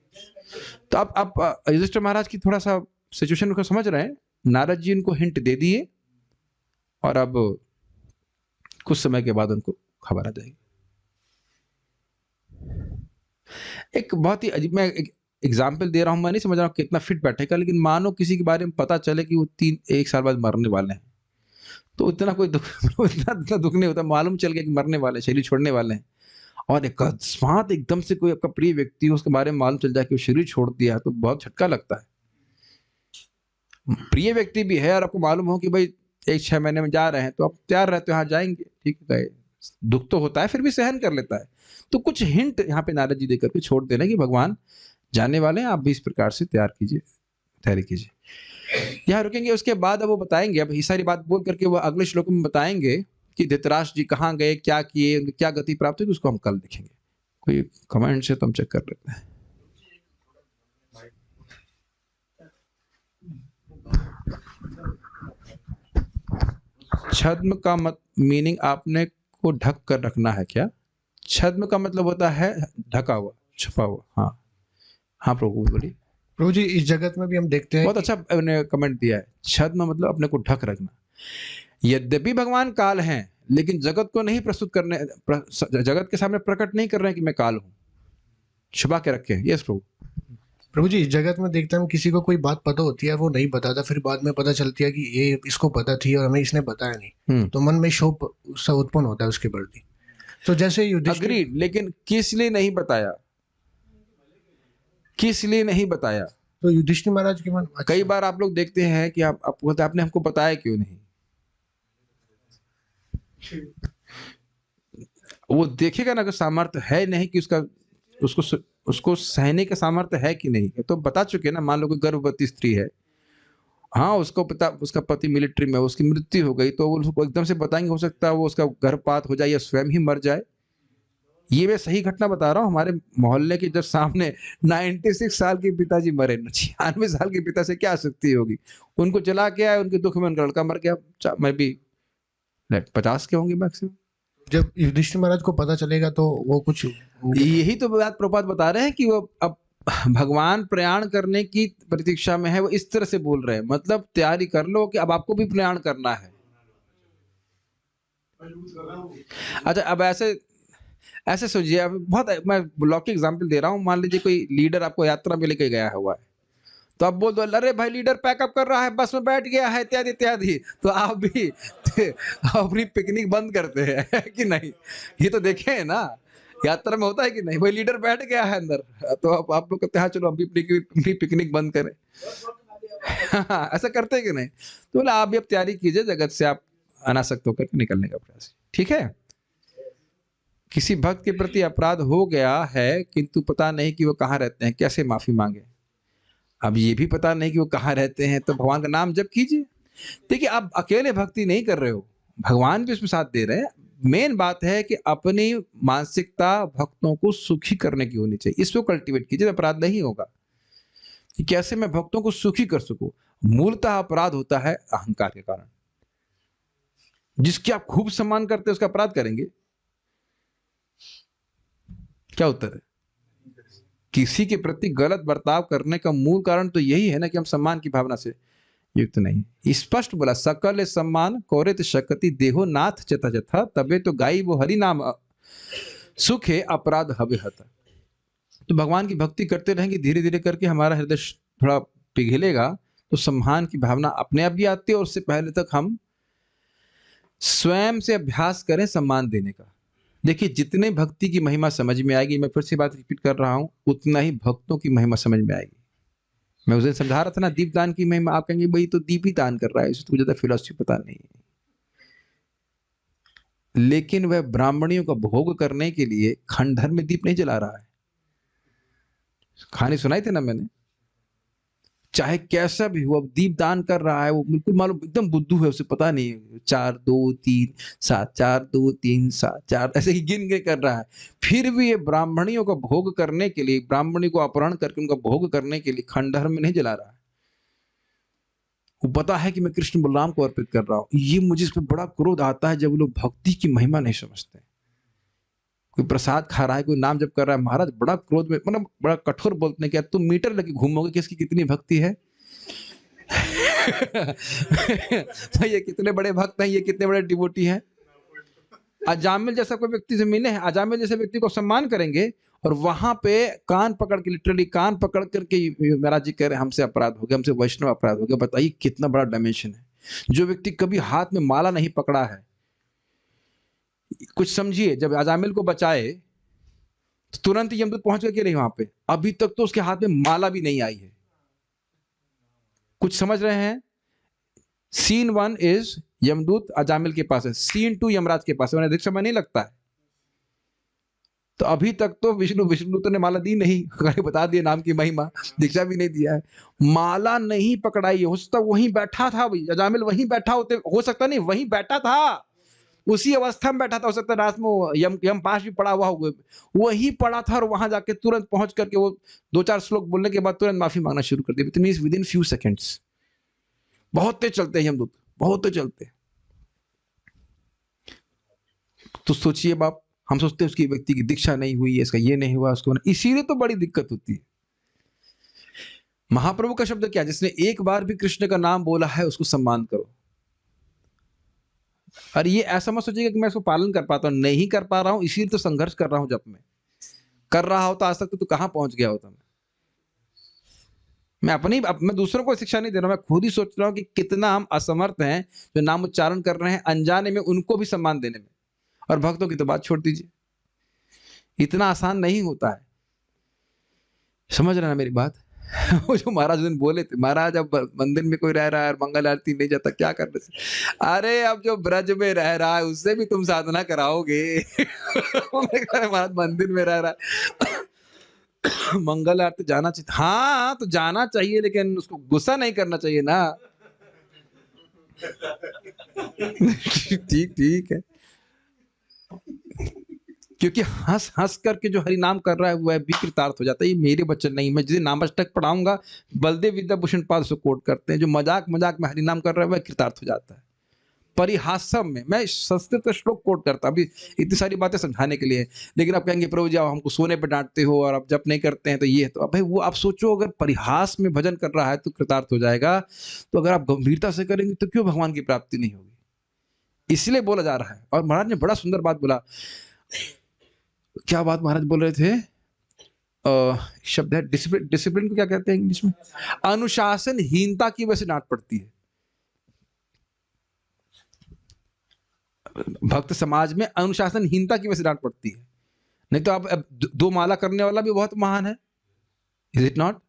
तो अब आप युधिष्ठिर महाराज की थोड़ा सा सिचुएशन को समझ रहे हैं। नारद जी उनको हिंट दे दिए और अब कुछ समय के बाद उनको खबर आ जाएगी। एक बहुत ही अजीब, मैं एक एग्जाम्पल दे रहा हूं, मैं नहीं समझ रहा हूं कितना फिट बैठेगा, लेकिन मानो किसी के बारे में पता चले कि वो 1 साल बाद मरने वाले हैं, तो इतना कोई दुख इतना दुख नहीं होता। मालूम चल गया कि मरने वाले, शरीर छोड़ने वाले हैं, और अकस्मात एकदम से कोई आपका प्रिय व्यक्ति हो उसके बारे में मालूम चल जाए कि वो शरीर छोड़ दिया, तो बहुत झटका लगता है। प्रिय व्यक्ति भी है और आपको मालूम हो कि भाई 1-6 महीने में जा रहे हैं, तो आप तैयार रहते हो, हाँ जाएंगे, ठीक है, दुख तो होता है फिर भी सहन कर लेता है। तो कुछ हिंट यहाँ पे नारद जी देकर के छोड़ दे रहे हैं कि भगवान जाने वाले हैं, आप भी इस प्रकार से तैयारी कीजिए। यहाँ रुकेंगे, उसके बाद अब वो बताएंगे, अब ये सारी बात बोल करके वो अगले श्लोक में बताएंगे कि धृतराष्ट्र जी कहाँ गए, क्या किए, उनको क्या गति प्राप्त हुई, उसको हम कल देखेंगे। कोई कमेंट से तो हम चेक कर लेते हैं। छद्म का मीनिंग आपने को ढक कर रखना है क्या? छद्म का मतलब होता है ढका हुआ, छुपा हुआ। हाँ हाँ प्रभु बोलिए। प्रभु जी, इस जगत में भी हम देखते हैं बहुत अच्छा कमेंट दिया है। छद्म मतलब अपने को ढक रखना। यद्यपि भगवान काल हैं, लेकिन जगत को नहीं प्रस्तुत करने, जगत के सामने प्रकट नहीं कर रहे हैं कि मैं काल हूं, छुपा के रखे हैं। यस प्रभु। प्रभु जी, इस जगत में देखते हैं हम, किसी को कोई बात पता होती है, वो नहीं बताता, फिर बाद में पता चलती है कि ये इसको पता थी और हमें इसने बताया नहीं, तो मन में शोक सा उत्पन्न होता है उसके प्रति। तो जैसे युधिष्ठिर, अग्रीड, लेकिन किस लिए नहीं बताया, किस लिए नहीं बताया? तो युधिष्ठिर महाराज के मन, कई बार आप लोग देखते हैं कि आपने हमको बताया क्यों नहीं। वो देखेगा ना कि सामर्थ्य है नहीं, कि उसको सहने का सामर्थ्य है कि नहीं। तो बता चुके ना, मान लो कोई गर्भवती स्त्री है, हाँ उसका पति मिलिट्री में, उसकी मृत्यु हो गई, तो वो उसको एकदम से बताएंगे, हो सकता है वो उसका गर्भपात हो जाए या स्वयं ही मर जाए। ये मैं सही घटना बता रहा हूँ। हमारे मोहल्ले के जब सामने 96 साल के पिताजी मरे, 96 साल के पिता से क्या शक्ति होगी। उनको चला के आए, उनके दुख में उनका लड़का मर गया। मैं भी 50 के होंगे मैक्सिमम। जब युधिष्ठिर महाराज को पता चलेगा तो वो कुछ, यही तो बात प्रभुपाद बता रहे हैं कि वो अब भगवान प्रयाण करने की प्रतीक्षा में है, वो इस तरह से बोल रहे हैं, मतलब तैयारी कर लो कि अब आपको भी प्रयाण करना है। अच्छा, अब ऐसे सोचिए, अब बहुत मैं ब्लॉक एग्जांपल दे रहा हूँ। मान लीजिए कोई लीडर आपको यात्रा में लेके गया हुआ है, तो आप बोल दो, अरे भाई लीडर पैकअप कर रहा है, बस में बैठ गया है, इत्यादि इत्यादि, तो आप भी अपनी पिकनिक बंद करते हैं कि नहीं? ये तो देखे है ना, यात्रा में होता है कि नहीं, भाई लीडर बैठ गया है अंदर, तो आप लोग कहते हैं चलो अभी अपनी पिकनिक बंद करें। ऐसा करते हैं कि नहीं? तो बोला आप भी अब तैयारी कीजिए, जगत से आप अनासक्त होकर निकलने का प्रयास। ठीक है। किसी भक्त के प्रति अपराध हो गया है, किंतु पता नहीं कि वो कहाँ रहते हैं, कैसे माफी मांगे। अब ये भी पता नहीं कि वो कहाँ रहते हैं, तो भगवान का नाम जप कीजिए। देखिए, आप अकेले भक्ति नहीं कर रहे हो, भगवान भी उसमें साथ दे रहे हैं। मेन बात है कि अपनी मानसिकता भक्तों को सुखी करने की होनी चाहिए, इसको कल्टीवेट कीजिए, अपराध नहीं होगा। कि कैसे मैं भक्तों को सुखी कर सकूं। मूलतः अपराध होता है अहंकार के कारण। जिसकी आप खूब सम्मान करते हैं उसका अपराध करेंगे, क्या उत्तर है? किसी के प्रति गलत बर्ताव करने का मूल कारण तो यही है ना कि हम सम्मान की भावना से युक्त नहीं। स्पष्ट बोला, सकल सम्मान कौरित शक्ति देहो नाथ चता जथा, तबे तो गाई वो हरि नाम सुखे अपराध हवे हता। तो भगवान की भक्ति करते रहेंगे, धीरे धीरे करके हमारा हृदय थोड़ा पिघलेगा, तो सम्मान की भावना अपने आप भी आती है। और उससे पहले तक हम स्वयं से अभ्यास करें सम्मान देने का। देखिए, जितने भक्ति की महिमा समझ में आएगी, मैं फिर से बात रिपीट कर रहा हूं, उतना ही भक्तों की महिमा समझ में आएगी। मैं उस दिन समझा रहा था ना, दीपदान की महिमा। आप कहेंगे भाई तो दीप ही दान कर रहा है, इसको ज्यादा फिलॉसफी पता नहीं है। लेकिन वह ब्राह्मणियों का भोग करने के लिए खंडहर में दीप नहीं जला रहा है। कहानी सुनाई थी ना मैंने, चाहे कैसा भी हो, अब दीप दान कर रहा है, वो बिल्कुल मालूम एकदम बुद्धू है, उसे पता नहीं है 4 2 3 7 4 2 3 7 4 ऐसे ही गिन के कर रहा है। फिर भी ये ब्राह्मणियों का भोग करने के लिए, ब्राह्मणी को अपहरण करके उनका भोग करने के लिए खंडहर में नहीं जला रहा है। वो पता है कि मैं कृष्ण बलराम को अर्पित कर रहा हूं। ये मुझे इस पर बड़ा क्रोध आता है, जब वो लोग भक्ति की महिमा नहीं समझते। कोई प्रसाद खा रहा है, कोई नाम जप कर रहा है, महाराज बड़ा क्रोध में, मतलब बड़ा कठोर बोलते हैं कि तुम मीटर लेके घूमोगे कि इसकी कितनी भक्ति है। तो ये कितने बड़े भक्त हैं, ये कितने बड़े डिवोटी हैं। अजामिल जैसा कोई व्यक्ति से मिले हैं, अजामिल जैसे व्यक्ति को सम्मान करेंगे, और वहां पे कान पकड़ के, लिटरली कान पकड़ करके महाराज जी कह रहे हैं हमसे अपराध हो गया, हमसे वैष्णव अपराध हो गया। बताइए कितना बड़ा डायमेंशन है। जो व्यक्ति कभी हाथ में माला नहीं पकड़ा है, कुछ समझिए, जब अजामिल को बचाए तो तुरंत यमदूत पहुंच करके रही वहां पे, अभी तक तो उसके हाथ में माला भी नहीं आई है। कुछ समझ रहे हैं? सीन 1 इज यमदूत अजामिल के पास है, सीन 2 यमराज के पास है, उन्हें अधिक समय नहीं लगता है। तो अभी तक तो विष्णुदूत ने माला दी नहीं, बता दिए नाम की महिमा, दीक्षा भी नहीं दिया है, माला नहीं पकड़ाई। हो सकता वहीं बैठा था, भाई अजामिल वहीं बैठा होते, हो सकता नहीं वहीं बैठा था, उसी अवस्था में बैठा था। हो सकता रात में यम पास भी पड़ा हुआ हो, वही पड़ा था और वहां जाके तुरंत पहुंच करके वो 2-4 श्लोक बोलने के बाद तुरंत माफी मांगना शुरू कर दी। Means within few seconds. बहुत तेज चलते हैं यमदूत, बहुत तेज चलते हैं। तो सोचिए बाप, हम सोचते हैं उसकी व्यक्ति की दीक्षा नहीं हुई है, इसका ये नहीं हुआ, उसको नहीं, इसीलिए तो बड़ी दिक्कत होती है। महाप्रभु का शब्द क्या, जिसने एक बार भी कृष्ण का नाम बोला है उसको सम्मान करो। और ये ऐसा मत सोचिएगा कि मैं इसको पालन कर पाता हूं, नहीं कर पा रहा हूं इसीलिए तो संघर्ष कर रहा हूं। जब मैं कर रहा होता आज तक तो कहां पहुंच गया होता। मैं दूसरों को शिक्षा नहीं दे रहा हूं, मैं खुद ही सोच रहा हूं कि कितना हम असमर्थ हैं जो नाम उच्चारण कर रहे हैं अनजाने में, उनको भी सम्मान देने में। और भक्तों की तो बात छोड़ दीजिए, इतना आसान नहीं होता है। समझ रहे ना मेरी बात? वो जो महाराज दिन बोले थे, महाराज अब मंदिर में कोई रह रहा है मंगल आरती नहीं जाता, क्या कर रहे? अरे अब जो ब्रज में रह रहा है उससे भी तुम साधना कराओगे। महाराज मंदिर में रह रहा है, मंगल आरती जाना चाहिए। हाँ तो जाना चाहिए, लेकिन उसको गुस्सा नहीं करना चाहिए ना। ठीक है, क्योंकि हंस हंस करके जो हरि नाम कर रहा है वह भी कृतार्थ हो जाता है। ये मेरे वचन नहीं, मैं जिसे नामाष्टक पढ़ाऊंगा, बलदेव विद्याभूषण पाद से कोट करते हैं, जो मजाक मजाक में हरि नाम कर रहा है वह कृतार्थ हो जाता है। परिहासम में मैं संस्कृत का श्लोक कोट करता, अभी इतनी सारी बातें समझाने के लिए। लेकिन आप कहेंगे प्रभु जी आप हमको सोने पे डांटते हो और आप जप नहीं करते हैं तो ये, तो भाई वो आप सोचो, अगर परिहास में भजन कर रहा है तो कृतार्थ हो जाएगा, तो अगर आप गंभीरता से करेंगे तो क्यों भगवान की प्राप्ति नहीं होगी? इसलिए बोला जा रहा है। और महाराज ने बड़ा सुंदर बात बोला। क्या बात महाराज बोल रहे थे? शब्द है डिसिप्लिन। डिसिप्लिन को क्या कहते हैं इंग्लिश में? अनुशासनहीनता की वजह से डांट पड़ती है। भक्त समाज में अनुशासनहीनता की वजह से डांट पड़ती है। नहीं तो आप 2 माला करने वाला भी बहुत महान है, इज इट नॉट?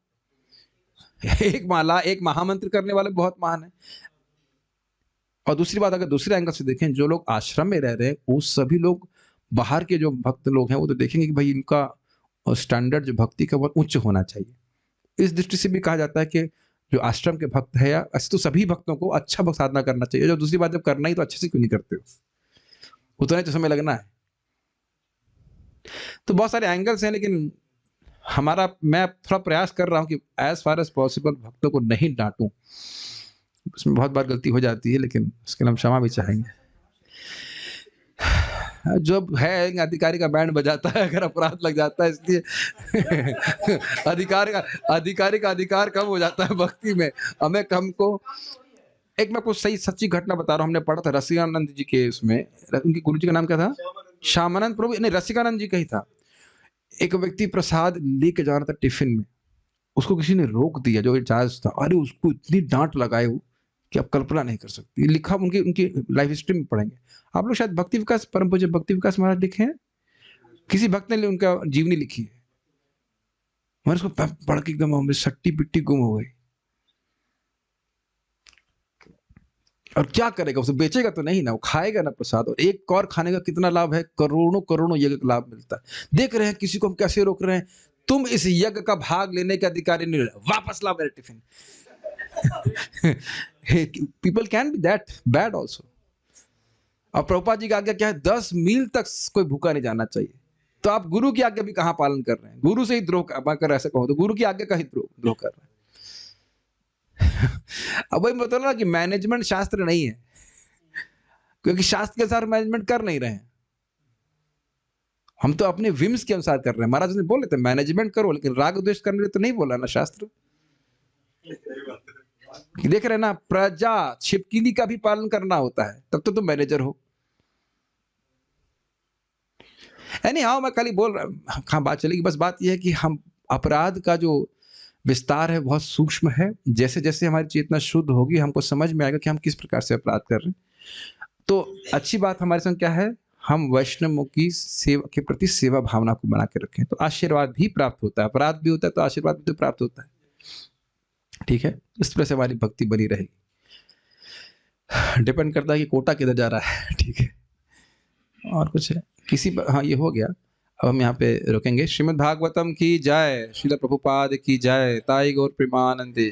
एक माला, एक महामंत्र करने वाला भी बहुत महान है। और दूसरी बात, अगर दूसरे एंगल से देखें, जो लोग आश्रम में रह रहे हैं वो सभी लोग, बाहर के जो भक्त लोग हैं वो तो देखेंगे कि भाई इनका स्टैंडर्ड जो भक्ति का बहुत उच्च होना चाहिए। इस दृष्टि से भी कहा जाता है कि जो आश्रम के भक्त है, या ऐसे तो सभी भक्तों को अच्छा भक्त साधना करना चाहिए। जो दूसरी बात, जब करना ही तो अच्छे से क्यों नहीं करते हो? उतना ही तो समय लगना है। तो बहुत सारे एंगल्स हैं, लेकिन मैं थोड़ा प्रयास कर रहा हूं कि एज फार एज पॉसिबल भक्तों को नहीं डांटूं। उसमें बहुत बार गलती हो जाती है, लेकिन उसके लिए हम क्षमा भी चाहेंगे। जो है अधिकारी का बैंड बजाता है अगर अपराध लग जाता है, इसलिए अधिकारी का अधिकार कम हो जाता है भक्ति में। हमें कम को एक मैं कुछ सही सच्ची घटना बता रहा हूँ। हमने पढ़ा था रसिकानंद जी के, उसमें उनके गुरु जी का नाम क्या था? श्यामानंद प्रभु, नहीं रसिकानंद जी का ही था। एक व्यक्ति प्रसाद लेके जा रहा था टिफिन में, उसको किसी ने रोक दिया जो इंचार्ज था। अरे उसको इतनी डांट लगाए वो कि आप कल्पना नहीं कर सकते। लिखा उनकी लाइफ हिस्ट्री में पढ़ेंगे आप लोग, शायद भक्ति विकास, परम पूज्य भक्ति विकास महाराज लिखे हैं, किसी भक्त ने उनका जीवनी लिखी है। मैं उसको पढ़ के एकदम सट्टी पिट्टी गुम हो गई। और क्या करेगा? उसे बेचेगा तो नहीं ना, वो खाएगा ना प्रसाद। और एक और खाने का कितना लाभ है? करोड़ों करोड़ों यज्ञ का लाभ मिलता है। देख रहे हैं किसी को हम कैसे रोक रहे हैं, तुम इस यज्ञ का भाग लेने के अधिकारी नहीं रहे, वापस ला मेरे tiffin. People can be that bad also. और प्रभुपाद जी का आज्ञा क्या है? 10 मील तक कोई भूखा नहीं जाना चाहिए। तो आप गुरु की आज्ञा भी कहां पालन कर रहे हैं? गुरु से ही द्रोह कर, ऐसे कहो तो गुरु की आज्ञा का ही द्रोह कर रहे हैं। अब वही मतलब ना कि मैनेजमेंट शास्त्र नहीं है, क्योंकि शास्त्र के अनुसार मैनेजमेंट कर नहीं रहे हैं। हम तो अपने विम्स के अनुसार कर रहे हैं। महाराज ने बोले थे मैनेजमेंट करो, लेकिन राग द्वेष करने तो नहीं बोला ना शास्त्र। देख रहे ना, प्रजा छिपकली का भी पालन करना होता है, तब तो तुम मैनेजर हो। हाँ मैं कल ही बोल रहा, हाँ बात चलेगी। बस बात यह है कि हम अपराध का जो विस्तार है बहुत सूक्ष्म है। जैसे जैसे हमारी चेतना शुद्ध होगी हमको समझ में आएगा कि हम किस प्रकार से अपराध कर रहे हैं। तो अच्छी बात हमारे संग क्या है, हम वैष्णवों की सेवा के प्रति सेवा भावना को बना के रखें, तो आशीर्वाद भी प्राप्त होता है। अपराध भी होता है तो आशीर्वाद भी तो प्राप्त होता है। ठीक है, इस तरह से हमारी भक्ति बनी रहेगी। डिपेंड करता है कि कोटा किधर जा रहा है। ठीक है, और कुछ है हाँ ये हो गया। अब हम यहाँ पे रुकेंगे। श्रीमद् भागवतम की जय, श्रील प्रभुपाद की जय, ताई गौर प्रेमानंदे।